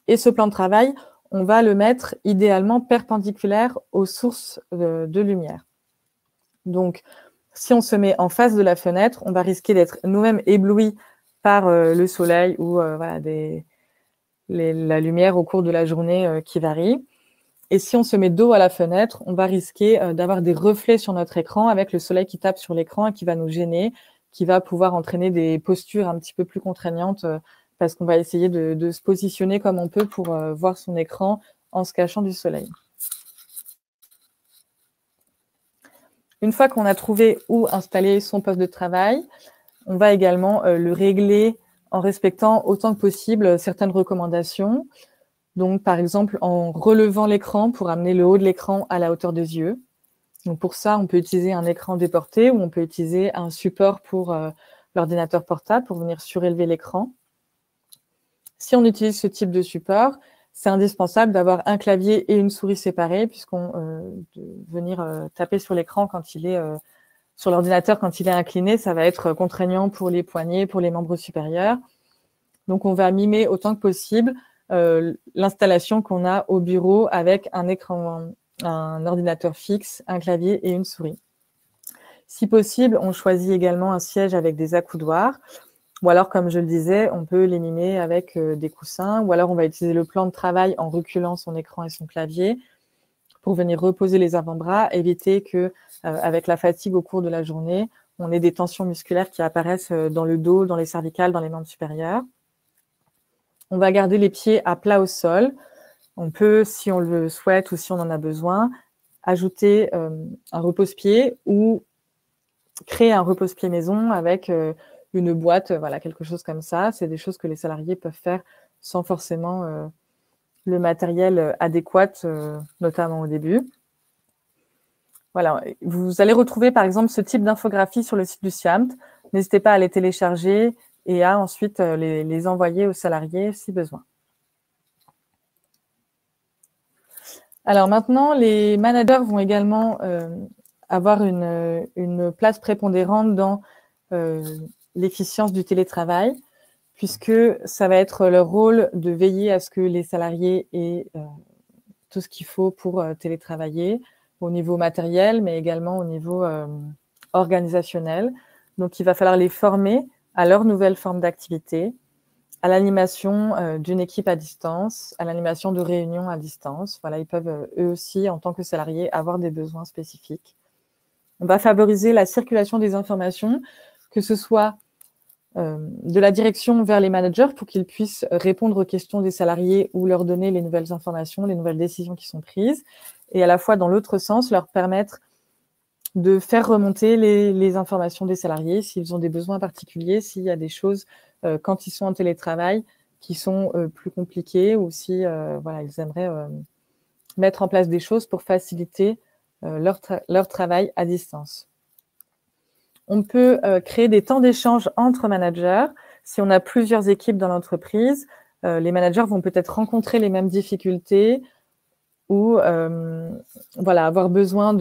Et ce plan de travail, on va le mettre idéalement perpendiculaire aux sources de lumière. Donc, si on se met en face de la fenêtre, on va risquer d'être nous-mêmes éblouis par le soleil ou voilà, la lumière au cours de la journée qui varie. Et si on se met dos à la fenêtre, on va risquer d'avoir des reflets sur notre écran avec le soleil qui tape sur l'écran et qui va nous gêner, qui va pouvoir entraîner des postures un petit peu plus contraignantes parce qu'on va essayer de se positionner comme on peut pour voir son écran en se cachant du soleil. Une fois qu'on a trouvé où installer son poste de travail, on va également le régler en respectant autant que possible certaines recommandations. Donc, par exemple, en relevant l'écran pour amener le haut de l'écran à la hauteur des yeux. Donc, pour ça, on peut utiliser un écran déporté ou on peut utiliser un support pour l'ordinateur portable pour venir surélever l'écran. Si on utilise ce type de support, c'est indispensable d'avoir un clavier et une souris séparés puisqu'on venir taper sur l'écran quand il est sur l'ordinateur quand il est incliné, ça va être contraignant pour les poignets, pour les membres supérieurs. Donc, on va mimer autant que possible l'installation qu'on a au bureau avec un écran, un ordinateur fixe, un clavier et une souris. Si possible, on choisit également un siège avec des accoudoirs. Ou alors, comme je le disais, on peut les mimer avec des coussins. Ou alors, on va utiliser le plan de travail en reculant son écran et son clavier pour venir reposer les avant-bras, éviter que, avec la fatigue au cours de la journée, on ait des tensions musculaires qui apparaissent dans le dos, dans les cervicales, dans les membres supérieurs. On va garder les pieds à plat au sol. On peut, si on le souhaite ou si on en a besoin, ajouter un repose-pied ou créer un repose-pied maison avec une boîte, voilà, quelque chose comme ça. C'est des choses que les salariés peuvent faire sans forcément le matériel adéquat, notamment au début. Voilà, vous allez retrouver par exemple ce type d'infographie sur le site du SIAMT. N'hésitez pas à les télécharger et à ensuite les envoyer aux salariés si besoin. Alors maintenant, les managers vont également avoir une place prépondérante dans l'efficience du télétravail, puisque ça va être leur rôle de veiller à ce que les salariés aient tout ce qu'il faut pour télétravailler, au niveau matériel, mais également au niveau organisationnel. Donc, il va falloir les former à leur nouvelle forme d'activité, à l'animation d'une équipe à distance, à l'animation de réunions à distance. Voilà, ils peuvent eux aussi, en tant que salariés, avoir des besoins spécifiques. On va favoriser la circulation des informations, que ce soit de la direction vers les managers pour qu'ils puissent répondre aux questions des salariés ou leur donner les nouvelles informations, les nouvelles décisions qui sont prises, et à la fois dans l'autre sens, leur permettre de faire remonter les informations des salariés s'ils ont des besoins particuliers, s'il y a des choses quand ils sont en télétravail qui sont plus compliquées ou si voilà, ils aimeraient mettre en place des choses pour faciliter leur travail à distance. On peut créer des temps d'échange entre managers. Si on a plusieurs équipes dans l'entreprise, les managers vont peut-être rencontrer les mêmes difficultés ou voilà, avoir besoin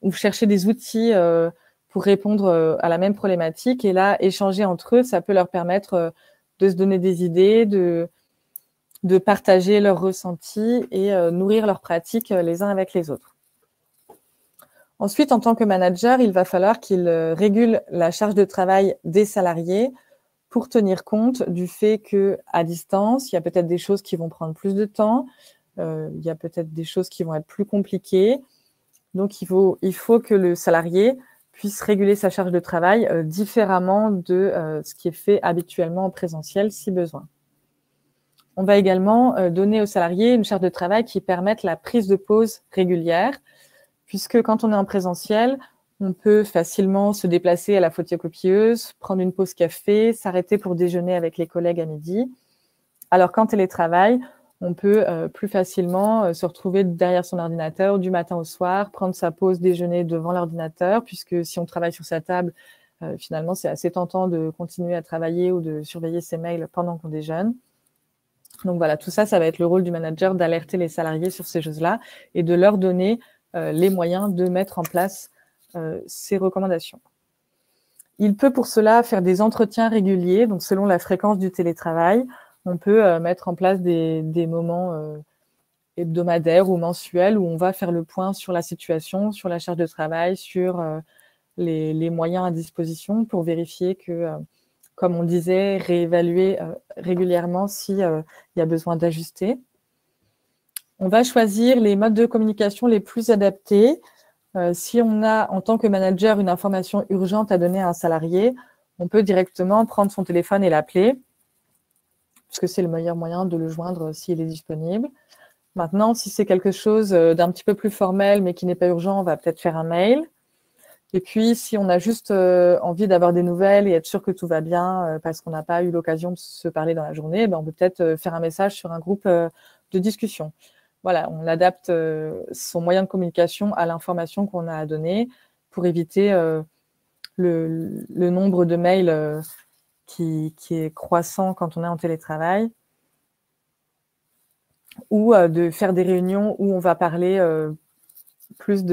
ou chercher des outils pour répondre à la même problématique. Et là, échanger entre eux, ça peut leur permettre de se donner des idées, de partager leurs ressentis et nourrir leurs pratiques les uns avec les autres. Ensuite, en tant que manager, il va falloir qu'il régule la charge de travail des salariés pour tenir compte du fait qu'à distance, il y a peut-être des choses qui vont prendre plus de temps, il y a peut-être des choses qui vont être plus compliquées. Donc, il faut que le salarié puisse réguler sa charge de travail différemment de ce qui est fait habituellement en présentiel, si besoin. On va également donner aux salariés une charge de travail qui permette la prise de pause régulière, puisque quand on est en présentiel, on peut facilement se déplacer à la photocopieuse, prendre une pause café, s'arrêter pour déjeuner avec les collègues à midi. Alors qu'en télétravail, on peut plus facilement se retrouver derrière son ordinateur du matin au soir, prendre sa pause déjeuner devant l'ordinateur, puisque si on travaille sur sa table, finalement, c'est assez tentant de continuer à travailler ou de surveiller ses mails pendant qu'on déjeune. Donc voilà, tout ça, ça va être le rôle du manager d'alerter les salariés sur ces choses-là et de leur donner les moyens de mettre en place ces recommandations. Il peut pour cela faire des entretiens réguliers, donc selon la fréquence du télétravail, on peut mettre en place des moments hebdomadaires ou mensuels où on va faire le point sur la situation, sur la charge de travail, sur les moyens à disposition pour vérifier que, comme on disait, réévaluer régulièrement s'il y a besoin d'ajuster. On va choisir les modes de communication les plus adaptés. Si on a, en tant que manager, une information urgente à donner à un salarié, on peut directement prendre son téléphone et l'appeler, puisque c'est le meilleur moyen de le joindre s'il est disponible. Maintenant, si c'est quelque chose d'un petit peu plus formel, mais qui n'est pas urgent, on va peut-être faire un mail. Et puis, si on a juste envie d'avoir des nouvelles et être sûr que tout va bien parce qu'on n'a pas eu l'occasion de se parler dans la journée, ben on peut peut-être faire un message sur un groupe de discussion. Voilà, on adapte son moyen de communication à l'information qu'on a à donner pour éviter le nombre de mails qui est croissant quand on est en télétravail, ou de faire des réunions où on va parler plus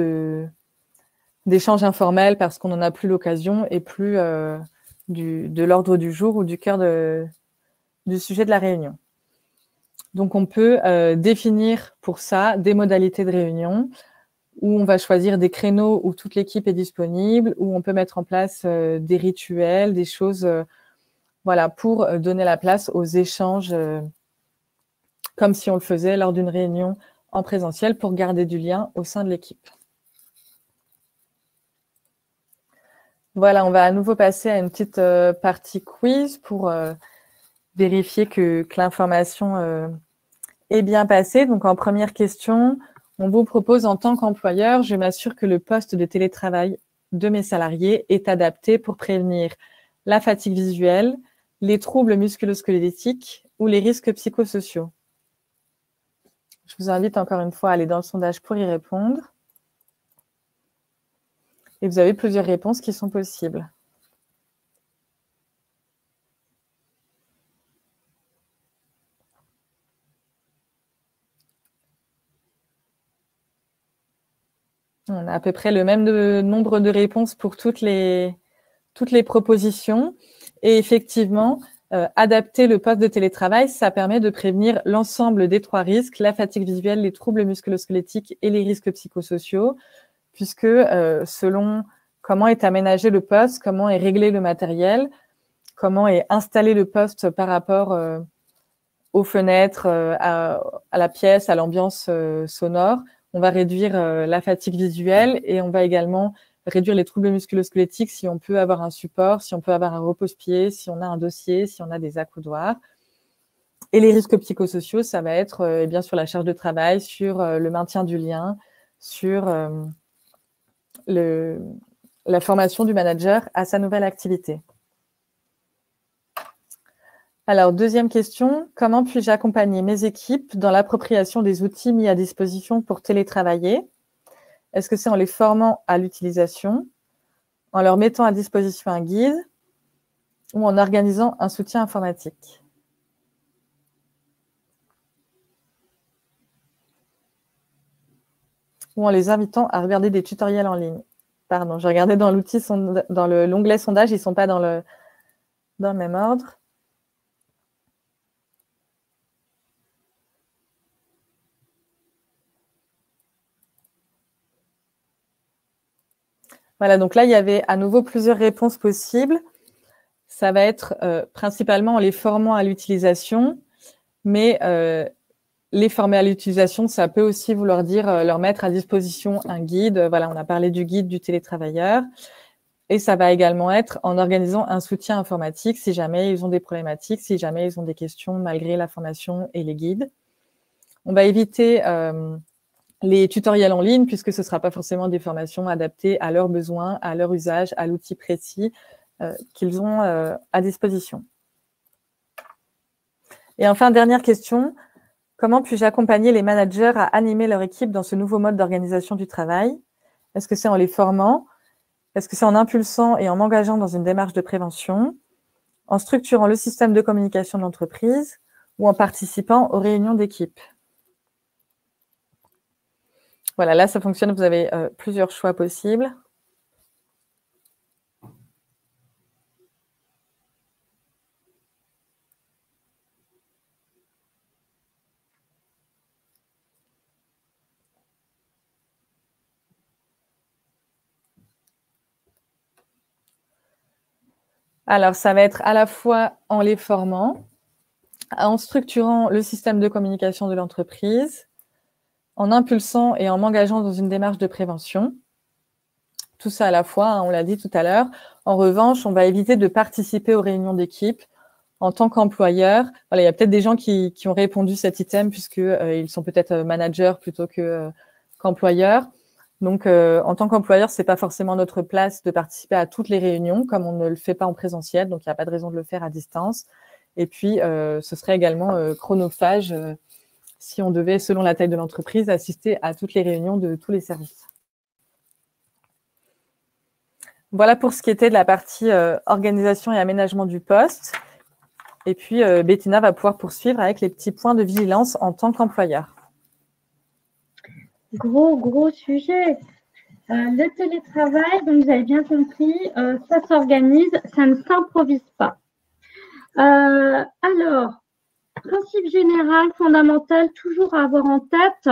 d'échanges informels parce qu'on n'en a plus l'occasion et plus de l'ordre du jour ou du cœur du sujet de la réunion. Donc, on peut définir pour ça des modalités de réunion où on va choisir des créneaux où toute l'équipe est disponible, où on peut mettre en place des rituels, des choses voilà, pour donner la place aux échanges comme si on le faisait lors d'une réunion en présentiel pour garder du lien au sein de l'équipe. Voilà, on va à nouveau passer à une petite partie quiz pour vérifier que l'information est bien passée. Donc, en première question, on vous propose en tant qu'employeur, je m'assure que le poste de télétravail de mes salariés est adapté pour prévenir la fatigue visuelle, les troubles musculo-squelettiques ou les risques psychosociaux. Je vous invite encore une fois à aller dans le sondage pour y répondre. Et vous avez plusieurs réponses qui sont possibles. On a à peu près le même nombre de réponses pour toutes les propositions. Et effectivement, adapter le poste de télétravail, ça permet de prévenir l'ensemble des 3 risques, la fatigue visuelle, les troubles musculo-squelettiques et les risques psychosociaux, puisque selon comment est aménagé le poste, comment est réglé le matériel, comment est installé le poste par rapport aux fenêtres, à la pièce, à l'ambiance sonore, on va réduire la fatigue visuelle et on va également réduire les troubles musculo-squelettiques si on peut avoir un support, si on peut avoir un repose-pied, si on a un dossier, si on a des accoudoirs. Et les risques psychosociaux, ça va être bien sur la charge de travail, sur le maintien du lien, sur la formation du manager à sa nouvelle activité. Alors, deuxième question, comment puis-je accompagner mes équipes dans l'appropriation des outils mis à disposition pour télétravailler? Est-ce que c'est en les formant à l'utilisation, en leur mettant à disposition un guide ou en organisant un soutien informatique? Ou en les invitant à regarder des tutoriels en ligne? Pardon, j'ai regardé dans l'onglet sondage, ils ne sont pas dans le même ordre. Voilà, donc là, il y avait à nouveau plusieurs réponses possibles. Ça va être principalement en les formant à l'utilisation, mais les former à l'utilisation, ça peut aussi vouloir dire leur mettre à disposition un guide. Voilà, on a parlé du guide du télétravailleur. Et ça va également être en organisant un soutien informatique si jamais ils ont des problématiques, si jamais ils ont des questions malgré la formation et les guides. On va éviter les tutoriels en ligne, puisque ce ne sera pas forcément des formations adaptées à leurs besoins, à leur usage, à l'outil précis qu'ils ont à disposition. Et enfin, dernière question, comment puis-je accompagner les managers à animer leur équipe dans ce nouveau mode d'organisation du travail? Est-ce que c'est en les formant? Est-ce que c'est en impulsant et en m'engageant dans une démarche de prévention, en structurant le système de communication de l'entreprise ou en participant aux réunions d'équipe? Voilà, là, ça fonctionne. Vous avez plusieurs choix possibles. Alors, ça va être à la fois en les formant, en structurant le système de communication de l'entreprise, en impulsant et en m'engageant dans une démarche de prévention. Tout ça à la fois, hein, on l'a dit tout à l'heure. En revanche, on va éviter de participer aux réunions d'équipe en tant qu'employeur. Voilà, il y a peut-être des gens qui ont répondu cet item puisqu'ils sont peut-être managers plutôt qu'employeurs. Donc, en tant qu'employeur, ce n'est pas forcément notre place de participer à toutes les réunions, comme on ne le fait pas en présentiel, donc il n'y a pas de raison de le faire à distance. Et puis, ce serait également chronophage si on devait, selon la taille de l'entreprise, assister à toutes les réunions de tous les services. Voilà pour ce qui était de la partie organisation et aménagement du poste. Et puis, Bettina va pouvoir poursuivre avec les petits points de vigilance en tant qu'employeur. Gros sujet. Le télétravail, donc vous avez bien compris, ça s'organise, ça ne s'improvise pas. Alors, principe général, fondamental, toujours à avoir en tête,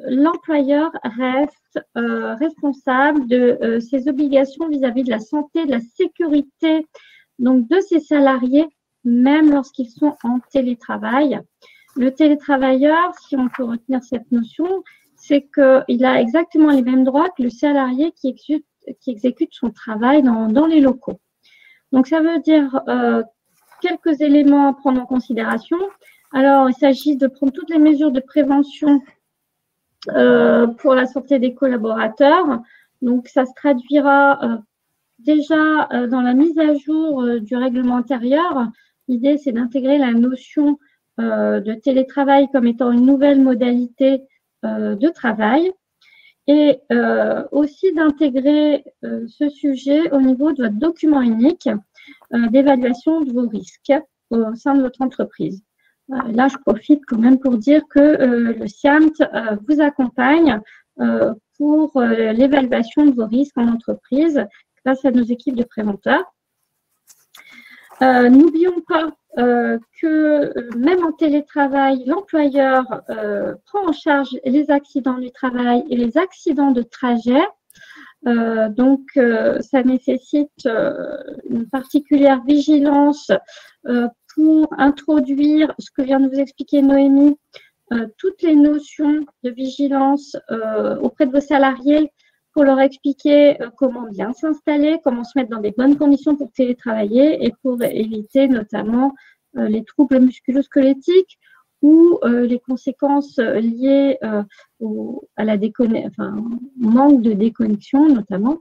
l'employeur reste responsable de ses obligations vis-à-vis de la santé, de la sécurité donc de ses salariés, même lorsqu'ils sont en télétravail. Le télétravailleur, si on peut retenir cette notion, c'est qu'il a exactement les mêmes droits que le salarié qui qui exécute son travail dans les locaux. Donc, ça veut dire quelques éléments à prendre en considération. Alors, il s'agit de prendre toutes les mesures de prévention pour la santé des collaborateurs. Donc, ça se traduira déjà dans la mise à jour du règlement intérieur. L'idée, c'est d'intégrer la notion de télétravail comme étant une nouvelle modalité de travail et aussi d'intégrer ce sujet au niveau de votre document unique d'évaluation de vos risques au sein de votre entreprise. Là, je profite quand même pour dire que le SIAMT vous accompagne pour l'évaluation de vos risques en entreprise grâce à nos équipes de préventeurs. N'oublions pas que même en télétravail, l'employeur prend en charge les accidents du travail et les accidents de trajet. Donc, ça nécessite une particulière vigilance pour introduire ce que vient de vous expliquer Noémie, toutes les notions de vigilance auprès de vos salariés pour leur expliquer comment bien s'installer, comment se mettre dans des bonnes conditions pour télétravailler et pour éviter notamment les troubles musculo-squelettiques ou les conséquences liées à la manque de déconnexion notamment.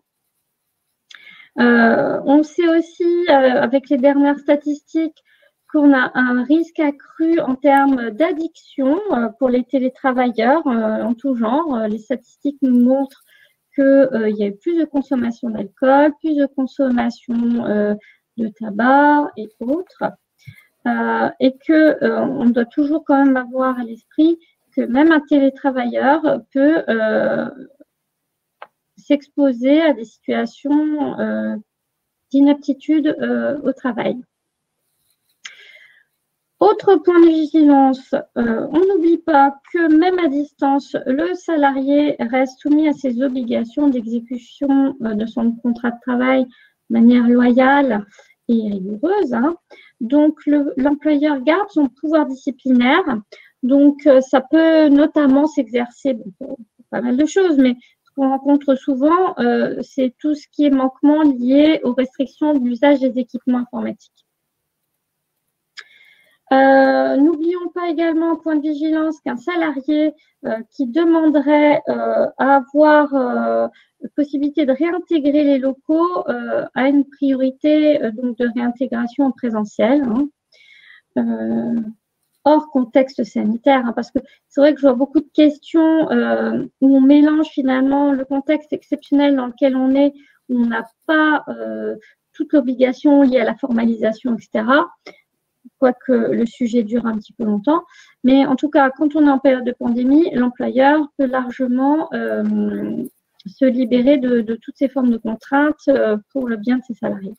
On sait aussi, avec les dernières statistiques, qu'on a un risque accru en termes d'addiction pour les télétravailleurs en tout genre. Les statistiques nous montrent qu'il y a plus de consommation d'alcool, plus de consommation de tabac et autres. Et qu'on doit toujours quand même avoir à l'esprit que même un télétravailleur peut s'exposer à des situations d'inaptitude au travail. Autre point de vigilance, on n'oublie pas que même à distance, le salarié reste soumis à ses obligations d'exécution de son contrat de travail de manière loyale et rigoureuse. Donc, l'employeur garde son pouvoir disciplinaire. Donc, ça peut notamment s'exercer pour pas mal de choses, mais ce qu'on rencontre souvent, c'est tout ce qui est manquement lié aux restrictions de l'usage des équipements informatiques. N'oublions pas également, point de vigilance, qu'un salarié qui demanderait à avoir possibilité de réintégrer les locaux a une priorité donc de réintégration en présentiel, hors contexte sanitaire, parce que c'est vrai que je vois beaucoup de questions où on mélange finalement le contexte exceptionnel dans lequel on est, où on n'a pas toute l'obligation liée à la formalisation, etc., quoique le sujet dure un petit peu longtemps. Mais en tout cas, quand on est en période de pandémie, l'employeur peut largement se libérer de toutes ces formes de contraintes pour le bien de ses salariés.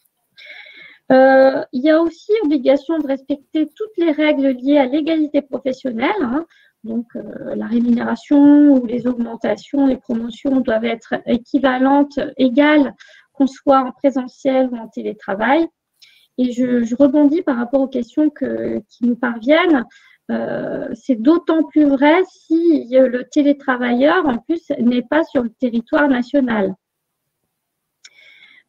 Il y a aussi obligation de respecter toutes les règles liées à l'égalité professionnelle. Donc, la rémunération ou les augmentations, les promotions doivent être équivalentes, égales, qu'on soit en présentiel ou en télétravail. Et je rebondis par rapport aux questions qui nous parviennent. C'est d'autant plus vrai si le télétravailleur, en plus, n'est pas sur le territoire national.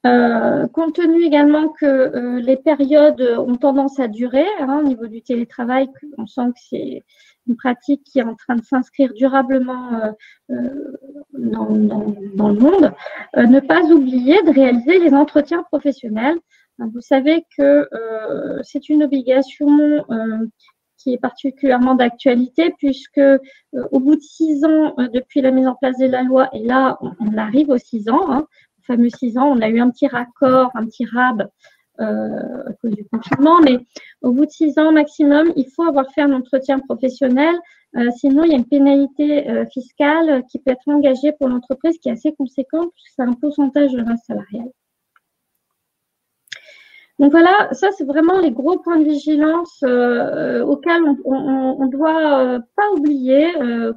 Compte tenu également que les périodes ont tendance à durer au niveau du télétravail, on sent que c'est une pratique qui est en train de s'inscrire durablement dans le monde, ne pas oublier de réaliser les entretiens professionnels. Vous savez que c'est une obligation qui est particulièrement d'actualité puisque au bout de 6 ans depuis la mise en place de la loi, et là on arrive aux 6 ans, les fameux 6 ans, on a eu un petit raccord, un petit rab à cause du confinement, mais au bout de 6 ans maximum, il faut avoir fait un entretien professionnel, sinon il y a une pénalité fiscale qui peut être engagée pour l'entreprise qui est assez conséquente puisque c'est un pourcentage de masse salariale. Donc voilà, ça c'est vraiment les gros points de vigilance auxquels on doit pas oublier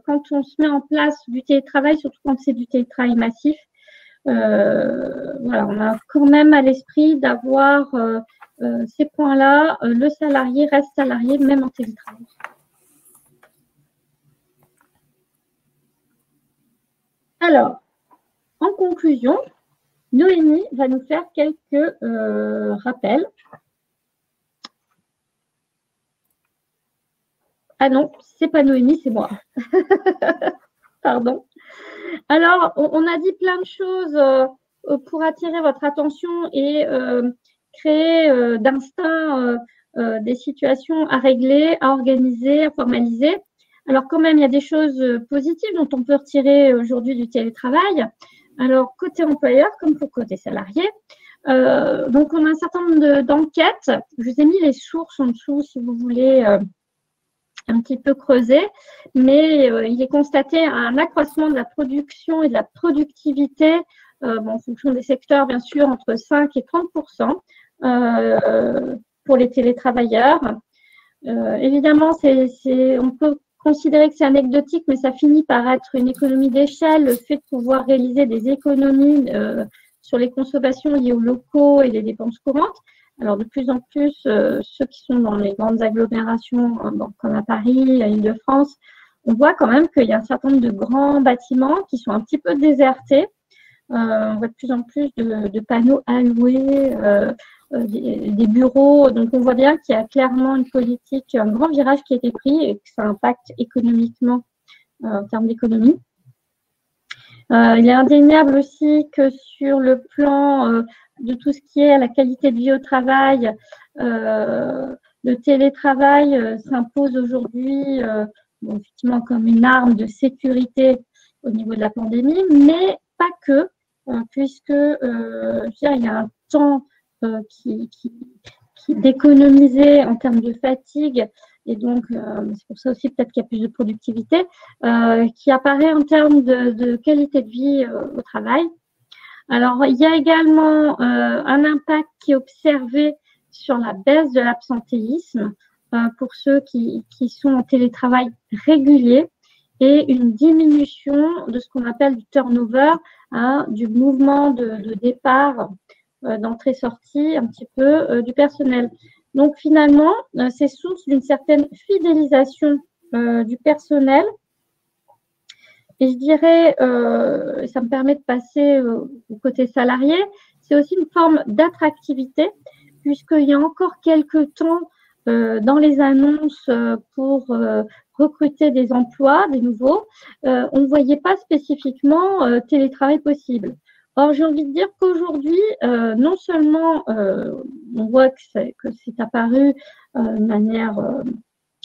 quand on se met en place du télétravail, surtout quand c'est du télétravail massif. Voilà, on a quand même à l'esprit d'avoir ces points-là. Le salarié reste salarié même en télétravail. Alors, en conclusion, Noémie va nous faire quelques rappels. Ah non, c'est pas Noémie, c'est moi. Pardon. Alors, on a dit plein de choses pour attirer votre attention et créer d'instinct des situations à régler, à organiser, à formaliser. Alors, quand même, il y a des choses positives dont on peut retirer aujourd'hui du télétravail. Alors, côté employeur comme pour côté salarié. Donc, on a un certain nombre d'enquêtes. Je vous ai mis les sources en dessous si vous voulez un petit peu creuser, mais il est constaté un accroissement de la production et de la productivité, en fonction des secteurs, bien sûr, entre 5 et 30% pour les télétravailleurs. Évidemment, on peut considérer que c'est anecdotique, mais ça finit par être une économie d'échelle, le fait de pouvoir réaliser des économies sur les consommations liées aux locaux et les dépenses courantes. Alors, de plus en plus, ceux qui sont dans les grandes agglomérations, comme à Paris, à Île-de-France, on voit quand même qu'il y a un certain nombre de grands bâtiments qui sont un petit peu désertés. On voit de plus en plus de panneaux alloués, des bureaux. Donc, on voit bien qu'il y a clairement une politique, un grand virage qui a été pris et que ça impacte économiquement en termes d'économie. Il est indéniable aussi que sur le plan de tout ce qui est la qualité de vie au travail, le télétravail s'impose aujourd'hui effectivement comme une arme de sécurité au niveau de la pandémie, mais pas que, puisque je veux dire, il y a un temps qui d'économiser en termes de fatigue, et donc c'est pour ça aussi peut-être qu'il y a plus de productivité, qui apparaît en termes de qualité de vie au travail. Alors, il y a également un impact qui est observé sur la baisse de l'absentéisme pour ceux qui sont en télétravail régulier et une diminution de ce qu'on appelle du turnover, du mouvement de départ, d'entrée-sortie un petit peu du personnel. Donc, finalement, c'est source d'une certaine fidélisation du personnel. Et je dirais, ça me permet de passer au côté salarié, c'est aussi une forme d'attractivité, puisqu'il y a encore quelques temps, dans les annonces pour recruter des emplois, des nouveaux, on ne voyait pas spécifiquement télétravail possible. Or, j'ai envie de dire qu'aujourd'hui, non seulement on voit que c'est apparu de manière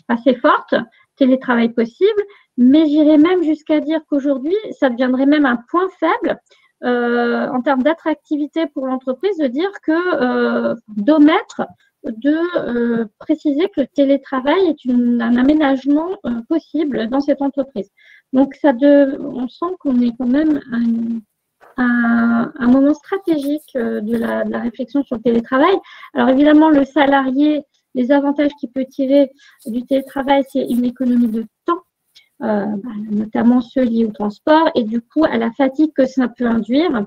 assez forte, télétravail possible, mais j'irais même jusqu'à dire qu'aujourd'hui, ça deviendrait même un point faible en termes d'attractivité pour l'entreprise de dire que d'omettre de préciser que le télétravail est un aménagement possible dans cette entreprise. Donc, on sent qu'on est quand même à un moment stratégique de la réflexion sur le télétravail. Alors, évidemment, le salarié, les avantages qu'il peut tirer du télétravail, c'est une économie de temps, notamment ceux liés au transport et du coup à la fatigue que ça peut induire.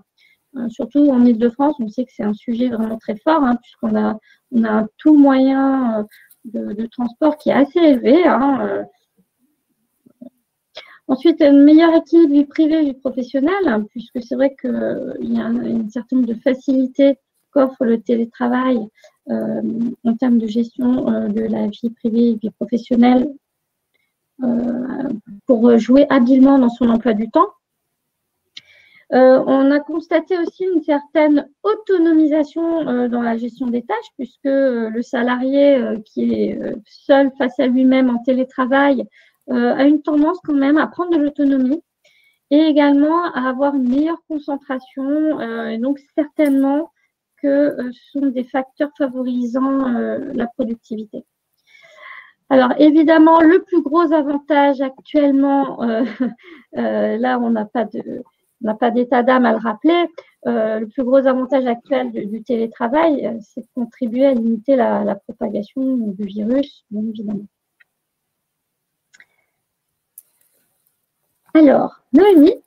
Surtout en Île-de-France, on sait que c'est un sujet vraiment très fort, puisqu'on a un taux moyen de transport qui est assez élevé. Ensuite, une meilleure équilibre vie privée, vie professionnelle, puisque c'est vrai qu'il y a une certaine de facilité qu'offre le télétravail en termes de gestion de la vie privée et vie professionnelle pour jouer habilement dans son emploi du temps. On a constaté aussi une certaine autonomisation dans la gestion des tâches, puisque le salarié qui est seul face à lui-même en télétravail a une tendance quand même à prendre de l'autonomie et également à avoir une meilleure concentration. Et donc, certainement que ce sont des facteurs favorisant la productivité. Alors, évidemment, le plus gros avantage actuellement, là, on n'a pas d'état d'âme à le rappeler, le plus gros avantage actuel du télétravail, c'est de contribuer à limiter la propagation du virus, bien évidemment. Alors, Noémie.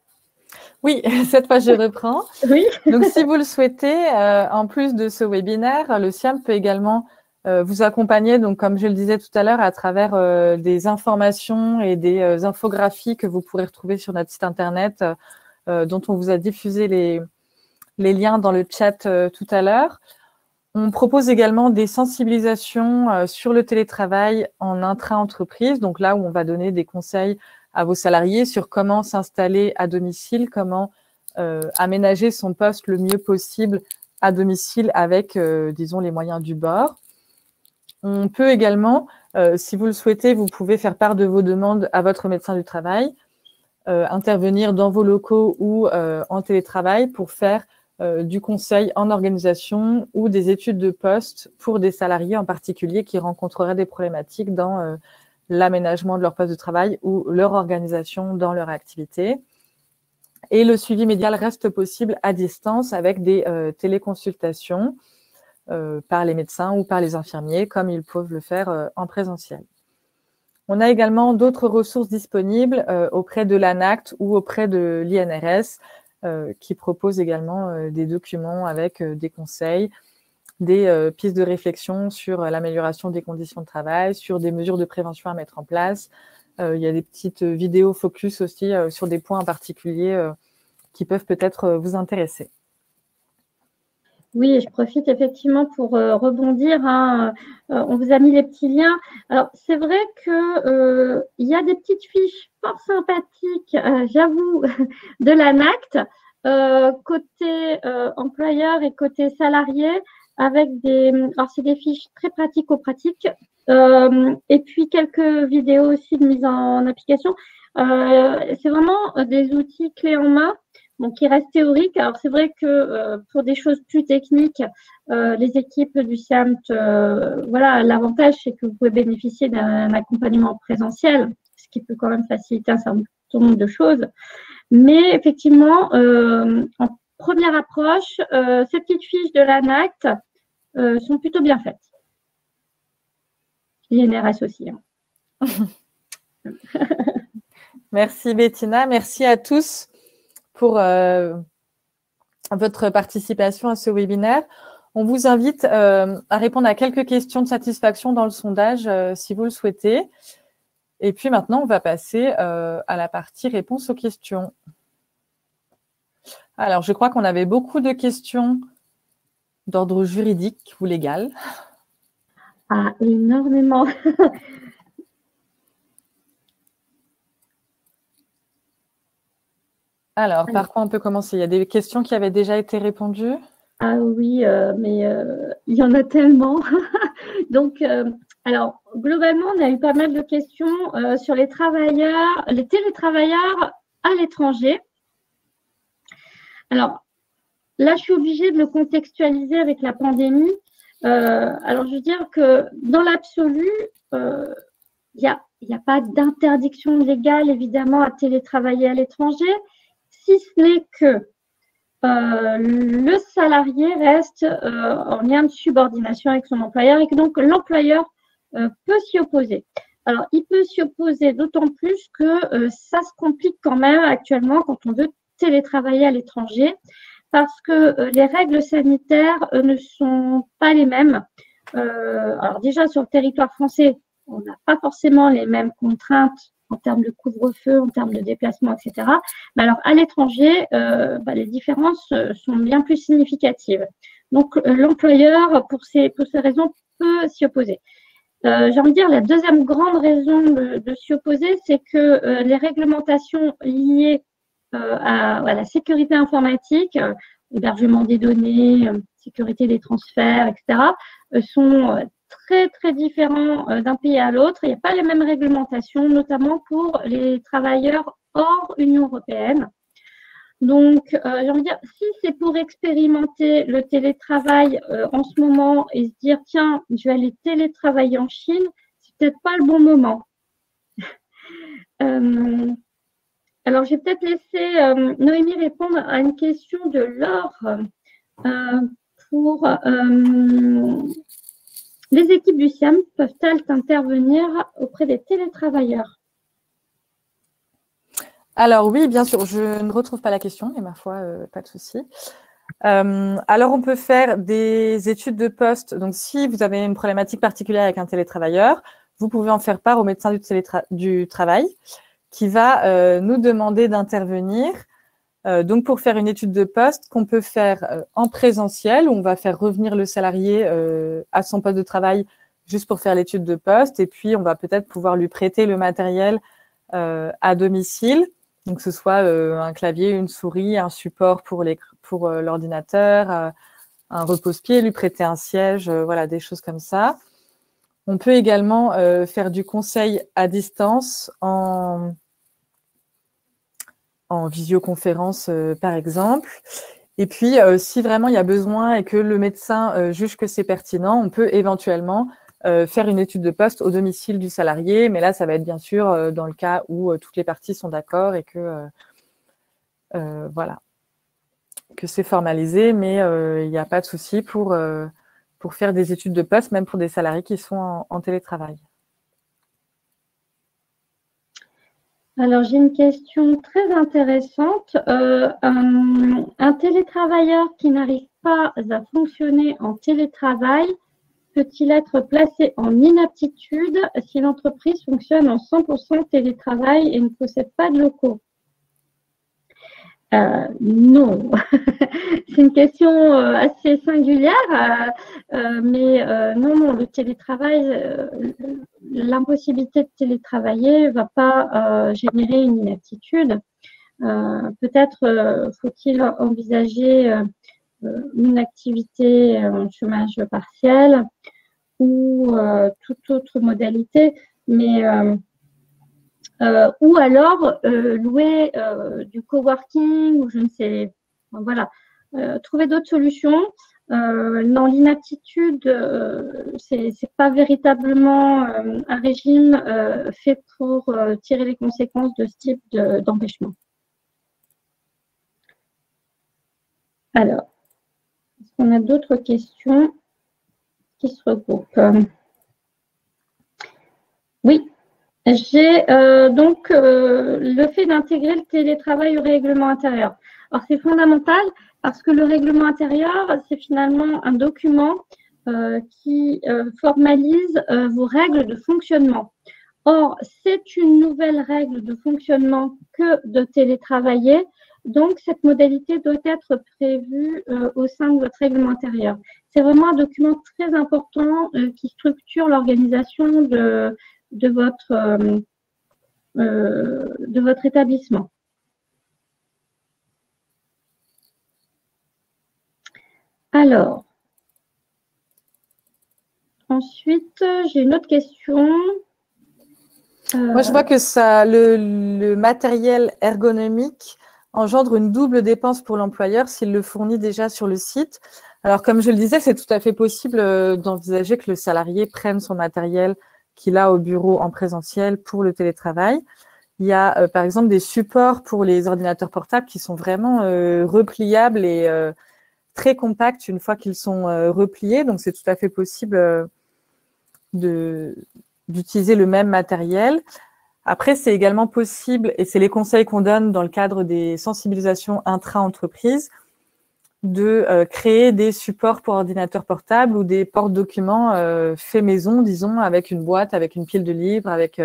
Oui, cette fois, je reprends. Oui. Donc, si vous le souhaitez, en plus de ce webinaire, le SIAM peut également vous accompagner, donc comme je le disais tout à l'heure, à travers des informations et des infographies que vous pourrez retrouver sur notre site internet, dont on vous a diffusé les liens dans le chat tout à l'heure. On propose également des sensibilisations sur le télétravail en intra-entreprise, donc là où on va donner des conseils à vos salariés sur comment s'installer à domicile, comment aménager son poste le mieux possible à domicile avec, disons, les moyens du bord. On peut également, si vous le souhaitez, vous pouvez faire part de vos demandes à votre médecin du travail, intervenir dans vos locaux ou en télétravail pour faire du conseil en organisation ou des études de poste pour des salariés en particulier qui rencontreraient des problématiques dans l'aménagement de leur poste de travail ou leur organisation dans leur activité. Et le suivi médical reste possible à distance avec des téléconsultations par les médecins ou par les infirmiers, comme ils peuvent le faire en présentiel. On a également d'autres ressources disponibles auprès de l'ANACT ou auprès de l'INRS qui proposent également des documents avec des conseils, des pistes de réflexion sur l'amélioration des conditions de travail, sur des mesures de prévention à mettre en place. Il y a des petites vidéos focus aussi sur des points en particulier qui peuvent peut-être vous intéresser. Oui, je profite effectivement pour rebondir. On vous a mis les petits liens. Alors, c'est vrai que il y a des petites fiches fort sympathiques, j'avoue, de l'ANACT, côté employeur et côté salarié, avec alors c'est des fiches très pratico-pratiques, et puis quelques vidéos aussi de mise en application. C'est vraiment des outils clés en main. Donc, qui reste théorique. Alors, c'est vrai que pour des choses plus techniques, les équipes du SIAMT, voilà, l'avantage, c'est que vous pouvez bénéficier d'un accompagnement présentiel, ce qui peut quand même faciliter un certain nombre de choses. Mais effectivement, en première approche, ces petites fiches de l'ANACT sont plutôt bien faites. L'INRS aussi. Hein. Merci Bettina, merci à tous pour votre participation à ce webinaire. On vous invite à répondre à quelques questions de satisfaction dans le sondage si vous le souhaitez. Et puis maintenant, on va passer à la partie réponse aux questions. Alors, je crois qu'on avait beaucoup de questions d'ordre juridique ou légal. Ah, énormément. Alors, par quoi on peut commencer? Il y a des questions qui avaient déjà été répondues? Ah oui, mais il y en a tellement. Donc, alors, globalement, on a eu pas mal de questions sur les télétravailleurs à l'étranger. Alors, là, je suis obligée de le contextualiser avec la pandémie. Alors, je veux dire que dans l'absolu, il n'y a pas d'interdiction légale, évidemment, à télétravailler à l'étranger, si ce n'est que le salarié reste en lien de subordination avec son employeur et que donc l'employeur peut s'y opposer. Alors, il peut s'y opposer d'autant plus que ça se complique quand même actuellement quand on veut télétravailler à l'étranger parce que les règles sanitaires ne sont pas les mêmes. Alors déjà, sur le territoire français, on n'a pas forcément les mêmes contraintes en termes de couvre-feu, en termes de déplacement, etc. Mais alors, à l'étranger, les différences sont bien plus significatives. Donc, l'employeur, pour ces raisons, peut s'y opposer. J'ai envie de dire, la deuxième grande raison de s'y opposer, c'est que les réglementations liées à la sécurité informatique, hébergement des données, sécurité des transferts, etc., sont très, très différents d'un pays à l'autre. Il n'y a pas les mêmes réglementations, notamment pour les travailleurs hors Union européenne. Donc, j'ai envie de dire, si c'est pour expérimenter le télétravail en ce moment et se dire, tiens, je vais aller télétravailler en Chine, c'est peut-être pas le bon moment. Alors, je vais peut-être laisser Noémie répondre à une question de Laure pour les équipes du SIAM peuvent-elles intervenir auprès des télétravailleurs? Alors oui, bien sûr, je ne retrouve pas la question, mais ma foi, pas de souci. Alors, on peut faire des études de poste. Donc, si vous avez une problématique particulière avec un télétravailleur, vous pouvez en faire part au médecin du travail qui va nous demander d'intervenir Donc, pour faire une étude de poste qu'on peut faire en présentiel, où on va faire revenir le salarié à son poste de travail juste pour faire l'étude de poste. Et puis, on va peut-être pouvoir lui prêter le matériel à domicile. Donc, que ce soit un clavier, une souris, un support pour l'ordinateur, un repose-pied, lui prêter un siège, voilà, des choses comme ça. On peut également faire du conseil à distance en visioconférence, par exemple. Et puis, si vraiment il y a besoin et que le médecin juge que c'est pertinent, on peut éventuellement faire une étude de poste au domicile du salarié. Mais là, ça va être bien sûr dans le cas où toutes les parties sont d'accord et que, voilà, que c'est formalisé. Mais il n'y a pas de souci pour faire des études de poste, même pour des salariés qui sont en télétravail. Alors, j'ai une question très intéressante. Un télétravailleur qui n'arrive pas à fonctionner en télétravail peut-il être placé en inaptitude si l'entreprise fonctionne en 100% télétravail et ne possède pas de locaux? Non, c'est une question assez singulière, mais non, le télétravail, l'impossibilité de télétravailler ne va pas générer une inaptitude. Peut-être faut-il envisager une activité en chômage partiel ou toute autre modalité, mais ou alors louer du coworking ou je ne sais, voilà, trouver d'autres solutions. Non, l'inaptitude, c'est pas véritablement un régime fait pour tirer les conséquences de ce type d'empêchement. Alors, est-ce qu'on a d'autres questions qui se regroupent? Oui. J'ai donc le fait d'intégrer le télétravail au règlement intérieur. Alors, c'est fondamental parce que le règlement intérieur, c'est finalement un document qui formalise vos règles de fonctionnement. Or, c'est une nouvelle règle de fonctionnement que de télétravailler. Donc, cette modalité doit être prévue au sein de votre règlement intérieur. C'est vraiment un document très important qui structure l'organisation de votre établissement. Alors, ensuite, j'ai une autre question. Moi, je vois que le matériel ergonomique engendre une double dépense pour l'employeur s'il le fournit déjà sur le site. Alors, comme je le disais, c'est tout à fait possible d'envisager que le salarié prenne son matériel qu'il a au bureau en présentiel pour le télétravail. Il y a, par exemple, des supports pour les ordinateurs portables qui sont vraiment repliables et très compacts une fois qu'ils sont repliés. Donc, c'est tout à fait possible d'utiliser le même matériel. Après, c'est également possible, et c'est les conseils qu'on donne dans le cadre des sensibilisations intra-entreprises, de créer des supports pour ordinateur portable ou des porte-documents faits maison, disons, avec une boîte, avec une pile de livres, avec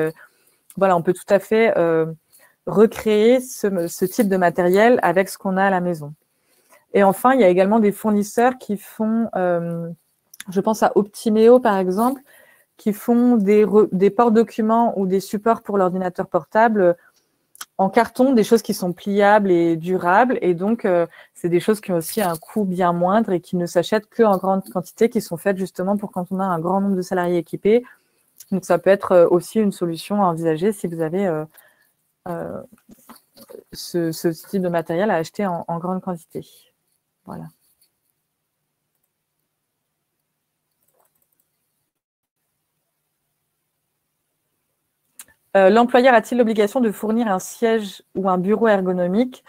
voilà, on peut tout à fait recréer ce type de matériel avec ce qu'on a à la maison. Et enfin, il y a également des fournisseurs qui font, je pense à Optiméo par exemple, qui font des porte-documents ou des supports pour l'ordinateur portable en carton, des choses qui sont pliables et durables. Et donc, c'est des choses qui ont aussi un coût bien moindre et qui ne s'achètent qu'en grande quantité, qui sont faites justement pour quand on a un grand nombre de salariés équipés. Donc, ça peut être aussi une solution à envisager si vous avez ce type de matériel à acheter en grande quantité. Voilà. L'employeur a-t-il l'obligation de fournir un siège ou un bureau ergonomique?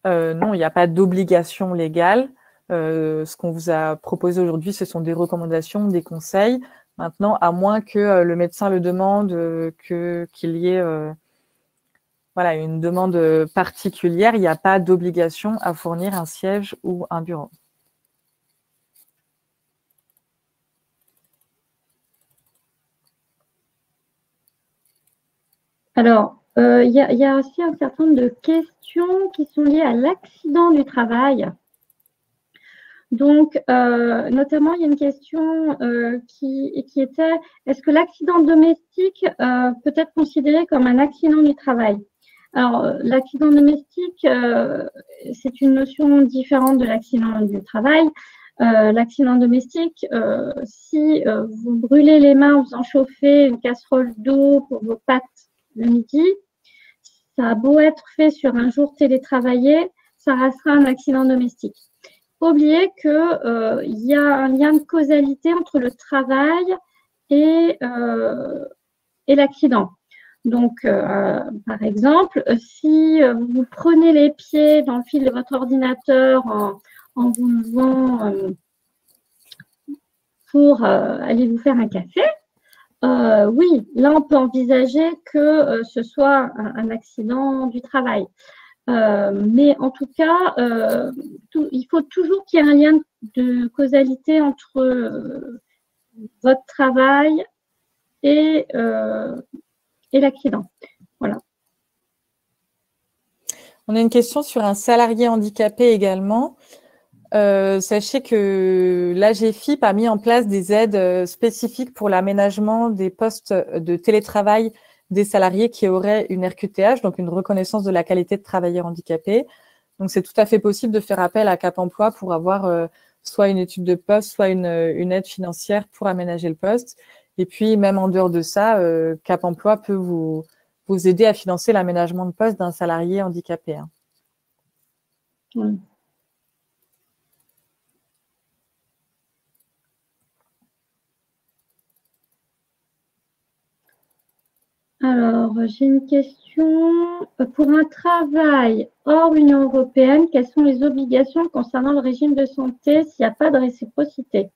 Non, il n'y a pas d'obligation légale. Ce qu'on vous a proposé aujourd'hui, ce sont des recommandations, des conseils. Maintenant, à moins que le médecin le demande, qu'il y ait voilà, une demande particulière, il n'y a pas d'obligation à fournir un siège ou un bureau. Alors, y a aussi un certain nombre de questions qui sont liées à l'accident du travail. Donc, notamment, il y a une question qui était, est-ce que l'accident domestique peut être considéré comme un accident du travail? Alors, l'accident domestique, c'est une notion différente de l'accident du travail. L'accident domestique, si vous brûlez les mains en faisant chauffer une casserole d'eau pour vos pâtes le midi, ça a beau être fait sur un jour télétravaillé, ça restera un accident domestique. Faut oublier qu'il y a un lien de causalité entre le travail et l'accident. Donc, par exemple, si vous prenez les pieds dans le fil de votre ordinateur en vous levant pour aller vous faire un café, oui, là, on peut envisager que ce soit un accident du travail. Mais en tout cas, il faut toujours qu'il y ait un lien de causalité entre votre travail et l'accident. Voilà. On a une question sur un salarié handicapé également. Sachez que l'AGFIP a mis en place des aides spécifiques pour l'aménagement des postes de télétravail des salariés qui auraient une RQTH, donc une reconnaissance de la qualité de travailleur handicapé. Donc, c'est tout à fait possible de faire appel à Cap Emploi pour avoir soit une étude de poste, soit une aide financière pour aménager le poste. Et puis, même en dehors de ça, Cap Emploi peut vous aider à financer l'aménagement de poste d'un salarié handicapé. Hein. Oui. Alors, j'ai une question. Pour un travail hors Union européenne, quelles sont les obligations concernant le régime de santé s'il n'y a pas de réciprocité?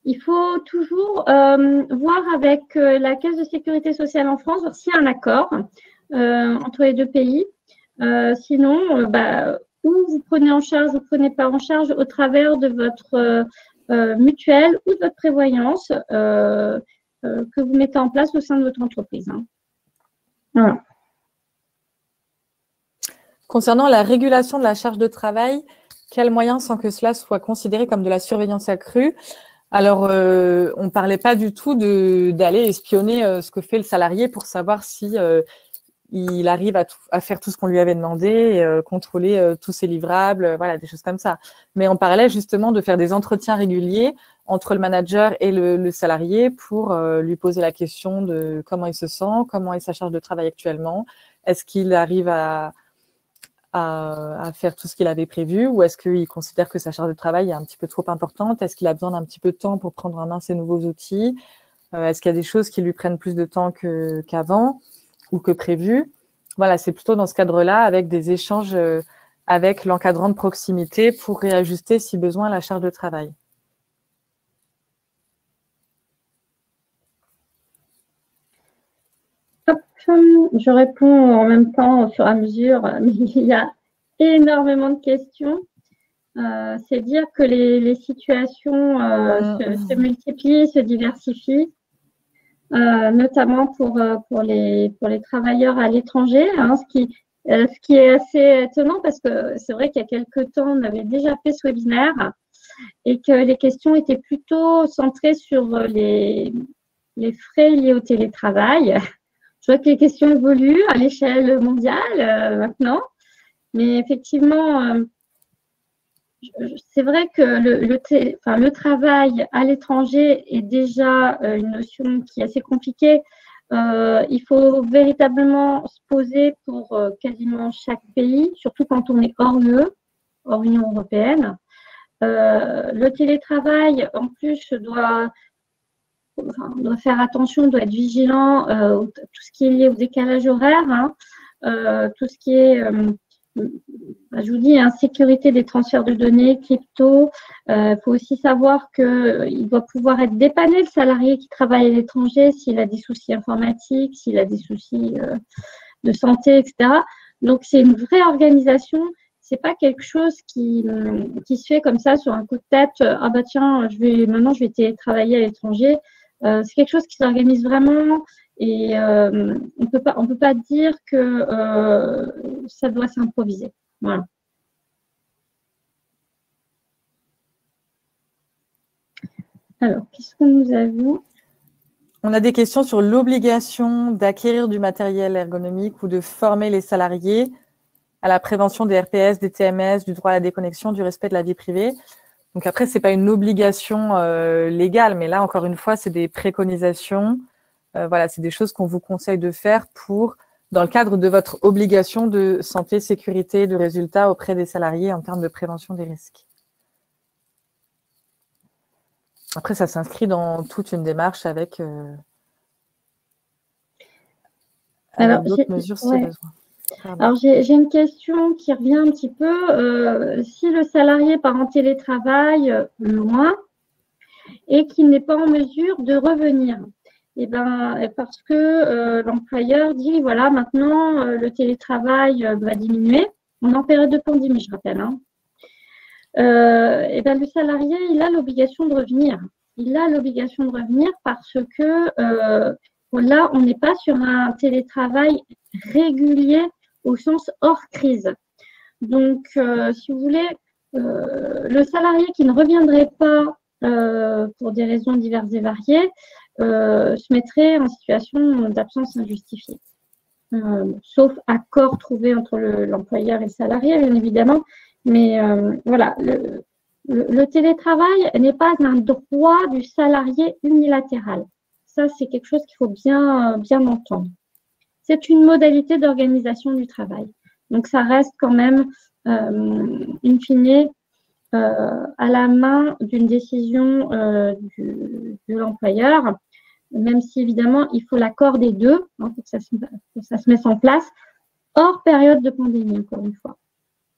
Il faut toujours voir avec la Caisse de sécurité sociale en France s'il y a un accord entre les deux pays. Sinon, ou vous prenez en charge, vous ne prenez pas en charge au travers de votre mutuelle ou de votre prévoyance que vous mettez en place au sein de votre entreprise. Hein. Voilà. Concernant la régulation de la charge de travail, quels moyens sans que cela soit considéré comme de la surveillance accrue? Alors, on ne parlait pas du tout d'aller espionner ce que fait le salarié pour savoir si il arrive à faire tout ce qu'on lui avait demandé, contrôler tous ses livrables, voilà, des choses comme ça. Mais on parlait justement de faire des entretiens réguliers entre le manager et le salarié pour lui poser la question de comment il se sent, comment est sa charge de travail actuellement, est-ce qu'il arrive à faire tout ce qu'il avait prévu ou est-ce qu'il considère que sa charge de travail est un petit peu trop importante, est-ce qu'il a besoin d'un petit peu de temps pour prendre en main ses nouveaux outils, est-ce qu'il y a des choses qui lui prennent plus de temps qu'avant ou que prévu. Voilà, c'est plutôt dans ce cadre-là, avec des échanges avec l'encadrant de proximité pour réajuster, si besoin, la charge de travail. Je réponds en même temps au fur et à mesure, mais il y a énormément de questions. C'est dire que les situations se multiplient, se diversifient. Notamment pour les travailleurs à l'étranger, hein, ce qui est assez étonnant parce que c'est vrai qu'il y a quelques temps, on avait déjà fait ce webinaire et que les questions étaient plutôt centrées sur les frais liés au télétravail. Je vois que les questions évoluent à l'échelle mondiale maintenant, mais effectivement, c'est vrai que le travail à l'étranger est déjà une notion qui est assez compliquée. Il faut véritablement se poser pour quasiment chaque pays, surtout quand on est hors UE, hors Union européenne. Le télétravail, en plus, doit faire attention, doit être vigilant, tout ce qui est lié au décalage horaire, hein, tout ce qui est... je vous dis, sécurité des transferts de données, crypto. Faut aussi savoir qu'il doit pouvoir être dépanné, le salarié qui travaille à l'étranger, s'il a des soucis informatiques, s'il a des soucis de santé, etc. Donc, c'est une vraie organisation. C'est pas quelque chose qui se fait comme ça sur un coup de tête. Ah bah tiens, maintenant je vais télétravailler à l'étranger. C'est quelque chose qui s'organise vraiment et on peut pas dire que ça doit s'improviser. Voilà. Alors, qu'est-ce que nous avons? On a des questions sur l'obligation d'acquérir du matériel ergonomique ou de former les salariés à la prévention des RPS, des TMS, du droit à la déconnexion, du respect de la vie privée. Donc après, ce n'est pas une obligation légale, mais là, encore une fois, c'est des préconisations. Voilà, c'est des choses qu'on vous conseille de faire dans le cadre de votre obligation de santé, sécurité, de résultats auprès des salariés en termes de prévention des risques. Après, ça s'inscrit dans toute une démarche avec d'autres mesures si besoin. Pardon. Alors, j'ai une question qui revient un petit peu. Si le salarié part en télétravail loin et qu'il n'est pas en mesure de revenir, eh ben, parce que l'employeur dit, voilà, maintenant, le télétravail va diminuer. On est en période de pandémie, je rappelle. Hein. Eh ben, le salarié, il a l'obligation de revenir. Il a l'obligation de revenir parce que là, on n'est pas sur un télétravail régulier au sens hors crise. Donc, si vous voulez, le salarié qui ne reviendrait pas pour des raisons diverses et variées se mettrait en situation d'absence injustifiée. Sauf accord trouvé entre l'employeur et le salarié, bien évidemment. Mais voilà, le télétravail n'est pas un droit du salarié unilatéral. Ça, c'est quelque chose qu'il faut bien entendre. C'est une modalité d'organisation du travail. Donc, ça reste quand même, in fine, à la main d'une décision de l'employeur, même si, évidemment, il faut l'accord des deux hein, pour que ça se mette en place, hors période de pandémie, encore une fois.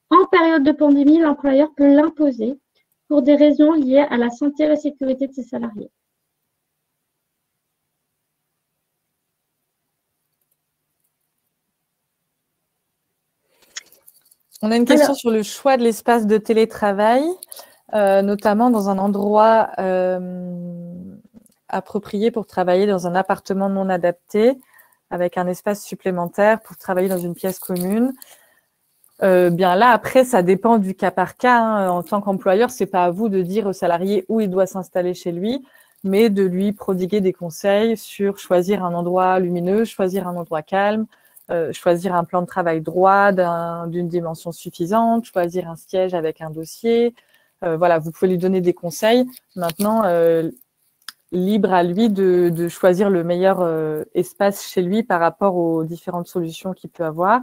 En période de pandémie, l'employeur peut l'imposer pour des raisons liées à la santé et la sécurité de ses salariés. On a une question sur le choix de l'espace de télétravail, notamment dans un endroit approprié pour travailler dans un appartement non adapté, avec un espace supplémentaire pour travailler dans une pièce commune. Bien là, après, ça dépend du cas par cas. Hein. En tant qu'employeur, c'est pas à vous de dire au salarié où il doit s'installer chez lui, mais de lui prodiguer des conseils sur choisir un endroit lumineux, choisir un endroit calme, choisir un plan de travail droit d'une dimension suffisante, choisir un siège avec un dossier. Voilà, vous pouvez lui donner des conseils. Maintenant, libre à lui de choisir le meilleur espace chez lui par rapport aux différentes solutions qu'il peut avoir.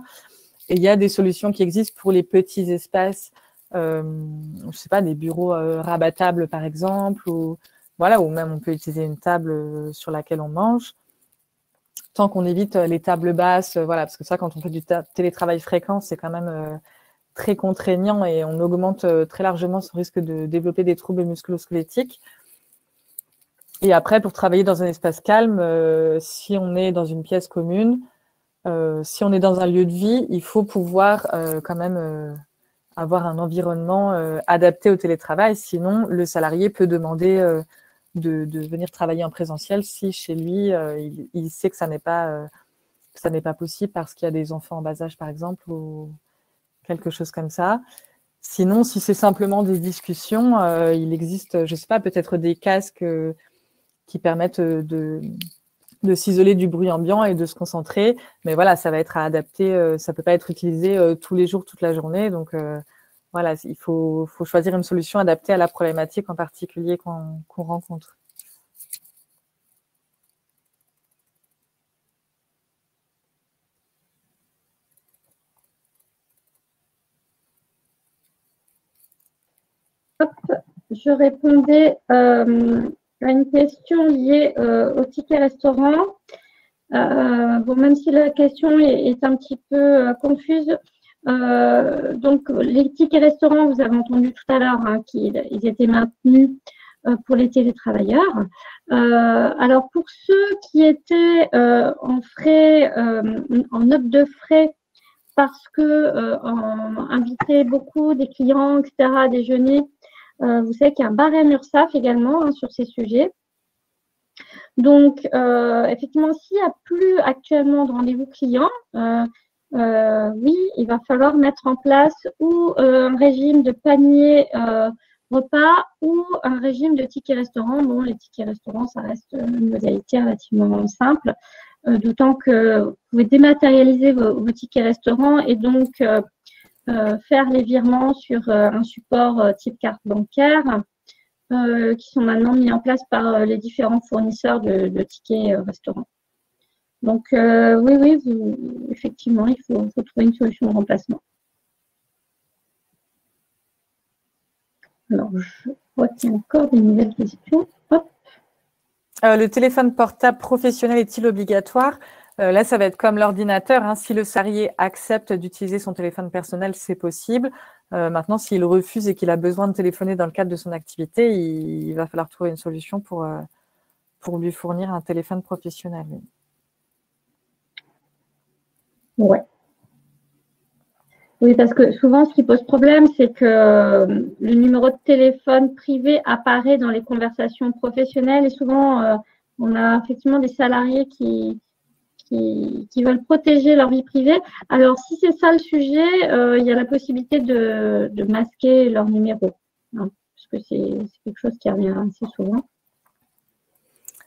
Et il y a des solutions qui existent pour les petits espaces, je sais pas, des bureaux rabattables par exemple, ou voilà, ou même on peut utiliser une table sur laquelle on mange. Tant qu'on évite les tables basses, voilà, parce que ça, quand on fait du télétravail fréquent, c'est quand même très contraignant et on augmente très largement son risque de développer des troubles musculo-squelettiques. Et après, pour travailler dans un espace calme, si on est dans une pièce commune, si on est dans un lieu de vie, il faut pouvoir quand même avoir un environnement adapté au télétravail. Sinon, le salarié peut demander de venir travailler en présentiel si chez lui, il sait que ça n'est pas possible parce qu'il y a des enfants en bas âge, par exemple, ou quelque chose comme ça. Sinon, si c'est simplement des discussions, il existe, je ne sais pas, peut-être des casques qui permettent de s'isoler du bruit ambiant et de se concentrer. Mais voilà, ça va être à adapter. Ça ne peut pas être utilisé tous les jours, toute la journée. Donc, voilà, il faut choisir une solution adaptée à la problématique en particulier qu'on rencontre. Hop, je répondais à une question liée au ticket restaurant. Bon, même si la question est un petit peu confuse, donc les tickets restaurants, vous avez entendu tout à l'heure hein, qu'ils étaient maintenus pour les télétravailleurs. Alors pour ceux qui étaient en frais, en note de frais, parce que on invitait beaucoup des clients, etc., à déjeuner, vous savez qu'il y a un barème URSSAF également hein, sur ces sujets. Donc, effectivement, s'il n'y a plus actuellement de rendez-vous client, oui, il va falloir mettre en place ou un régime de panier repas ou un régime de tickets restaurant. Bon, les tickets restaurants, ça reste une modalité relativement simple, d'autant que vous pouvez dématérialiser vos tickets restaurants et donc faire les virements sur un support type carte bancaire qui sont maintenant mis en place par les différents fournisseurs de tickets restaurants. Donc, oui, effectivement, il faut trouver une solution de remplacement. Alors, je vois qu'il y a encore des nouvelles questions. Hop. Le téléphone portable professionnel est-il obligatoire? Là, ça va être comme l'ordinateur. Hein. Si le salarié accepte d'utiliser son téléphone personnel, c'est possible. Maintenant, s'il refuse et qu'il a besoin de téléphoner dans le cadre de son activité, il va falloir trouver une solution pour lui fournir un téléphone professionnel. Ouais. Oui, parce que souvent, ce qui pose problème, c'est que le numéro de téléphone privé apparaît dans les conversations professionnelles et souvent, on a effectivement des salariés qui veulent protéger leur vie privée. Alors, si c'est ça le sujet, il y a la possibilité de masquer leur numéro, hein, parce que c'est quelque chose qui revient assez souvent.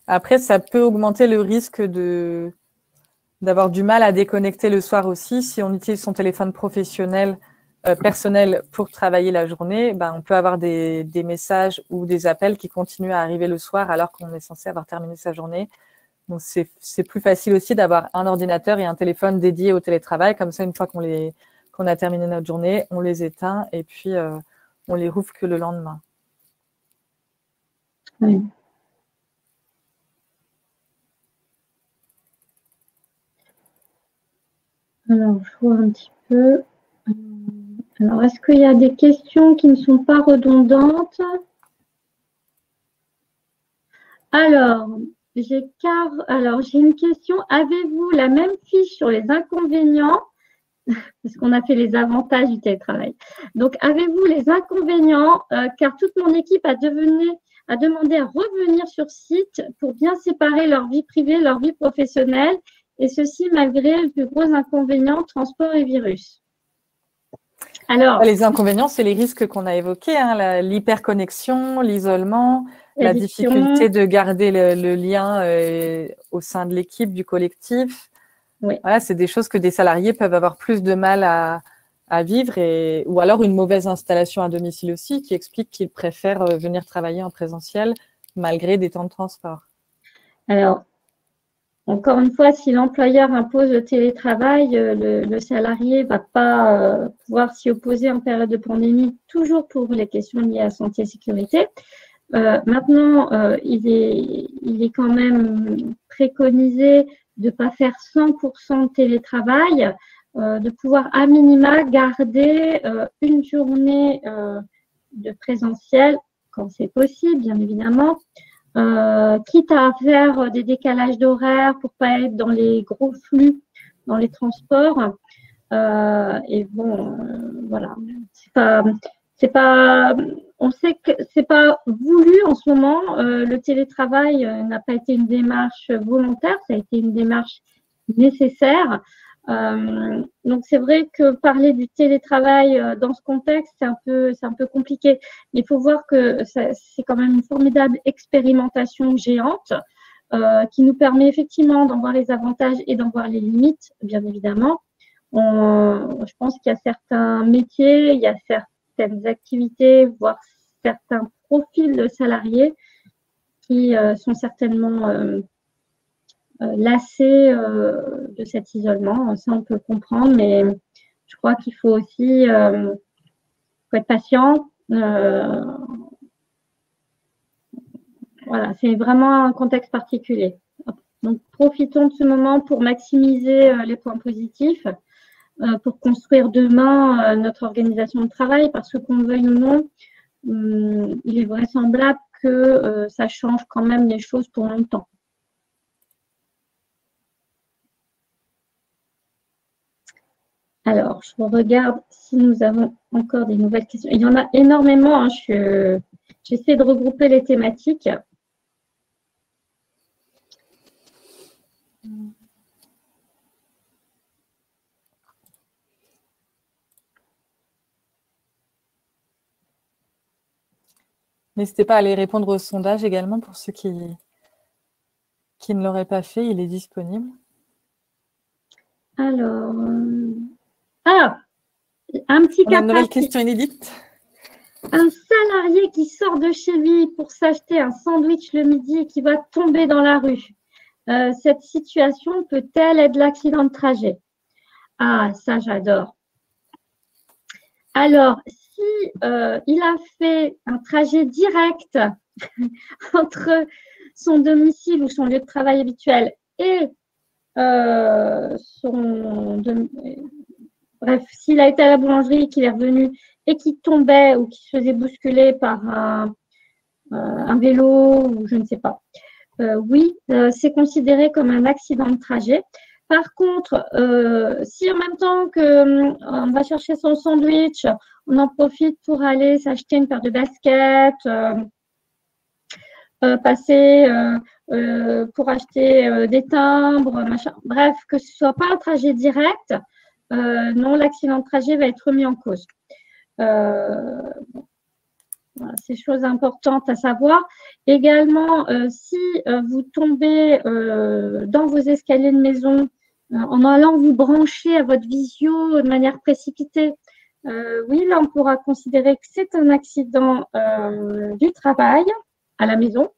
Après, ça peut augmenter le risque d'avoir du mal à déconnecter le soir aussi. Si on utilise son téléphone professionnel, personnel pour travailler la journée, ben, on peut avoir des messages ou des appels qui continuent à arriver le soir alors qu'on est censé avoir terminé sa journée. Donc, c'est plus facile aussi d'avoir un ordinateur et un téléphone dédié au télétravail. Comme ça, une fois qu'on a terminé notre journée, on les éteint et puis on les rouvre que le lendemain. Oui. Alors, je vois un petit peu. Alors, est-ce qu'il y a des questions qui ne sont pas redondantes? Alors, j'ai une question. Avez-vous la même fiche sur les inconvénients? Parce qu'on a fait les avantages du télétravail. Donc, avez-vous les inconvénients? Car toute mon équipe a demandé à revenir sur site pour bien séparer leur vie privée, leur vie professionnelle, et ceci malgré le plus gros inconvénient, transport et virus. Alors, les inconvénients, c'est les risques qu'on a évoqués, hein, l'hyperconnexion, l'isolement, la difficulté de garder le lien au sein de l'équipe, du collectif. Oui. Voilà, c'est des choses que des salariés peuvent avoir plus de mal à vivre, ou alors une mauvaise installation à domicile aussi, qui explique qu'ils préfèrent venir travailler en présentiel malgré des temps de transport. Alors, encore une fois, si l'employeur impose le télétravail, le salarié ne va pas pouvoir s'y opposer en période de pandémie, toujours pour les questions liées à santé et sécurité. Maintenant, il est quand même préconisé de ne pas faire 100% de télétravail, de pouvoir à minima garder une journée de présentiel quand c'est possible, bien évidemment. Quitte à faire des décalages d'horaire pour pas être dans les gros flux, dans les transports. Et bon, voilà, on sait que c'est pas voulu en ce moment. Le télétravail n'a pas été une démarche volontaire, ça a été une démarche nécessaire. Donc c'est vrai que parler du télétravail dans ce contexte, c'est un peu compliqué. Il faut voir que c'est quand même une formidable expérimentation géante qui nous permet effectivement d'en voir les avantages et d'en voir les limites, bien évidemment. Je pense qu'il y a certains métiers, il y a certaines activités, voire certains profils de salariés qui sont certainement lassés de cet isolement. Ça, on peut comprendre, mais je crois qu'il faut aussi faut être patient. Voilà, c'est vraiment un contexte particulier. Donc, profitons de ce moment pour maximiser les points positifs, pour construire demain notre organisation de travail, parce que qu'on le veuille ou non, il est vraisemblable que ça change quand même les choses pour longtemps. Alors, je regarde si nous avons encore des nouvelles questions. Il y en a énormément. Hein. J'essaie de regrouper les thématiques. N'hésitez pas à aller répondre au sondage également pour ceux qui ne l'auraient pas fait. Il est disponible. Alors, un petit On a cas une nouvelle pratique. question inédite. Un salarié qui sort de chez lui pour s'acheter un sandwich le midi et qui va tomber dans la rue. Cette situation peut-elle être l'accident de trajet? Ah, ça, j'adore. Alors, si il a fait un trajet direct entre son domicile ou son lieu de travail habituel et bref, s'il a été à la boulangerie, qu'il est revenu et qu'il tombait ou qu'il se faisait bousculer par un vélo ou je ne sais pas, oui, c'est considéré comme un accident de trajet. Par contre, si en même temps qu'on va chercher son sandwich, on en profite pour aller s'acheter une paire de baskets, passer pour acheter des timbres, machin. Bref, que ce ne soit pas un trajet direct, non, l'accident de trajet va être remis en cause. Voilà, c'est chose importante à savoir. Également, si vous tombez dans vos escaliers de maison en allant vous brancher à votre visio de manière précipitée, oui, là, on pourra considérer que c'est un accident du travail à la maison.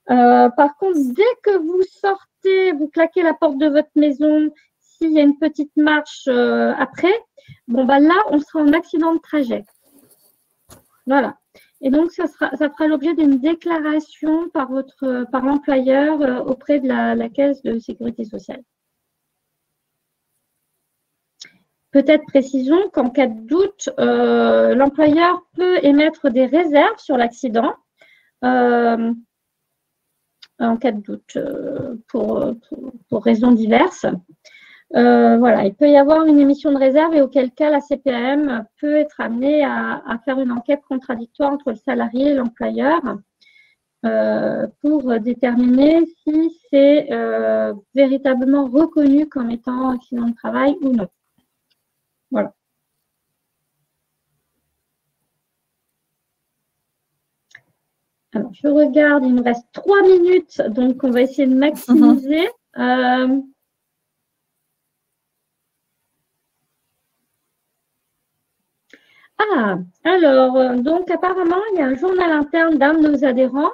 Par contre, dès que vous sortez, vous claquez la porte de votre maison, s'il y a une petite marche après, bon, bah là, on sera en accident de trajet. Voilà. Et donc, ça fera l'objet d'une déclaration par l'employeur auprès de la Caisse de sécurité sociale. Peut-être précisons qu'en cas de doute, l'employeur peut émettre des réserves sur l'accident en cas de doute pour raisons diverses. Voilà, il peut y avoir une émission de réserve et auquel cas la CPAM peut être amenée à faire une enquête contradictoire entre le salarié et l'employeur pour déterminer si c'est véritablement reconnu comme étant accident de travail ou non. Voilà. Alors, je regarde, il nous reste 3 minutes, donc on va essayer de maximiser. Alors, donc apparemment, il y a un journal interne d'un de nos adhérents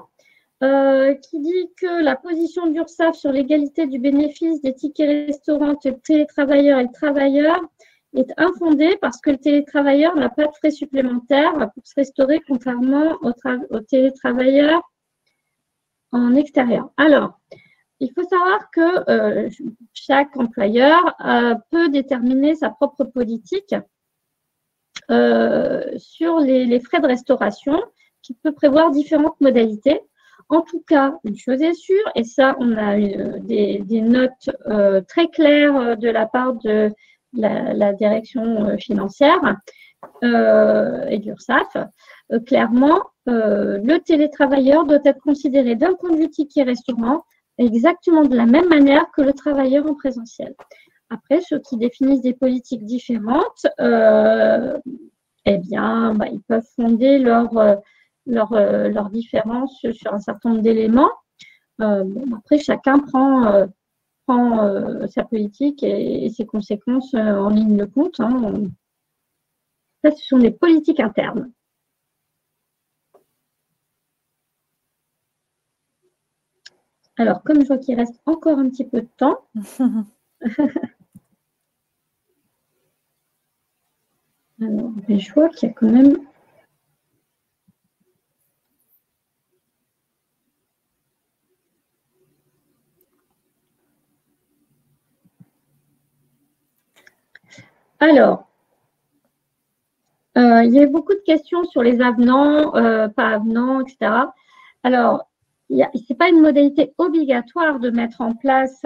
qui dit que la position d'URSSAF sur l'égalité du bénéfice des tickets restaurants entre le télétravailleur et le travailleur est infondée parce que le télétravailleur n'a pas de frais supplémentaires pour se restaurer, contrairement aux télétravailleurs en extérieur. Alors, il faut savoir que chaque employeur peut déterminer sa propre politique sur les frais de restauration, qui peut prévoir différentes modalités. En tout cas, une chose est sûre, et ça, on a des notes très claires de la part de la direction financière et de l'URSSAF. Clairement, le télétravailleur doit être considéré d'un point de vue ticket restaurant exactement de la même manière que le travailleur en présentiel. Après, ceux qui définissent des politiques différentes, eh bien, ils peuvent fonder leur différence sur un certain nombre d'éléments. Après, chacun prend sa politique et ses conséquences en ligne de compte. Hein. Ça, ce sont des politiques internes. Alors, comme je vois qu'il reste encore un petit peu de temps, alors, je vois qu'il y a quand même… Alors, il y a eu beaucoup de questions sur les avenants, pas avenants, etc. Alors, ce n'est pas une modalité obligatoire de mettre en place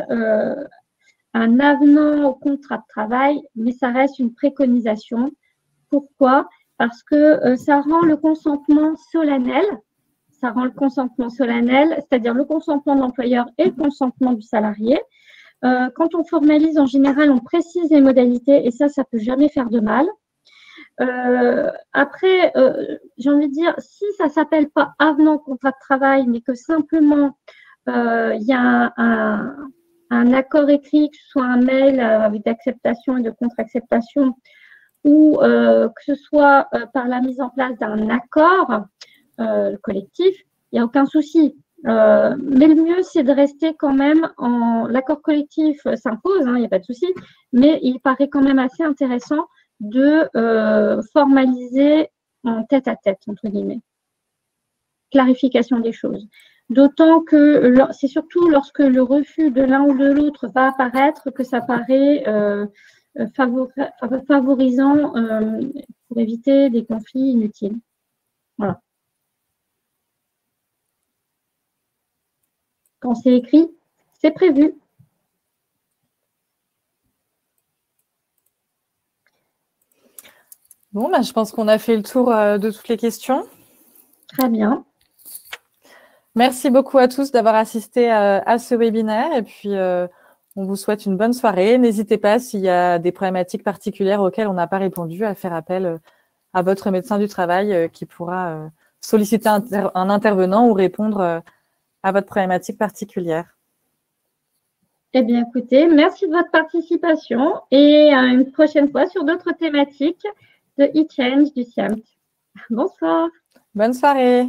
un avenant au contrat de travail, mais ça reste une préconisation. Pourquoi? Parce que ça rend le consentement solennel. Ça rend le consentement solennel, c'est-à-dire le consentement de l'employeur et le consentement du salarié. Quand on formalise, en général, on précise les modalités et ça ne peut jamais faire de mal. Après, j'ai envie de dire, si ça ne s'appelle pas avenant contrat de travail, mais que simplement il y a un accord écrit, que ce soit un mail avec d'acceptation et de contre-acceptation, ou que ce soit par la mise en place d'un accord collectif, il n'y a aucun souci. Mais le mieux, c'est de rester quand même en… L'accord collectif s'impose, il n'y a pas de souci, mais il paraît quand même assez intéressant de formaliser en tête-à-tête, entre guillemets. Clarification des choses. D'autant que c'est surtout lorsque le refus de l'un ou de l'autre va apparaître que ça paraît favorisant pour éviter des conflits inutiles. Voilà. Quand c'est écrit, c'est prévu. Bon, bah, je pense qu'on a fait le tour de toutes les questions. Très bien. Merci beaucoup à tous d'avoir assisté à ce webinaire et puis on vous souhaite une bonne soirée. N'hésitez pas, s'il y a des problématiques particulières auxquelles on n'a pas répondu, à faire appel à votre médecin du travail qui pourra solliciter un intervenant ou répondre à votre problématique particulière. Eh bien, écoutez, merci de votre participation et à une prochaine fois sur d'autres thématiques de e-change du SIAMT. Bonsoir. Bonne soirée.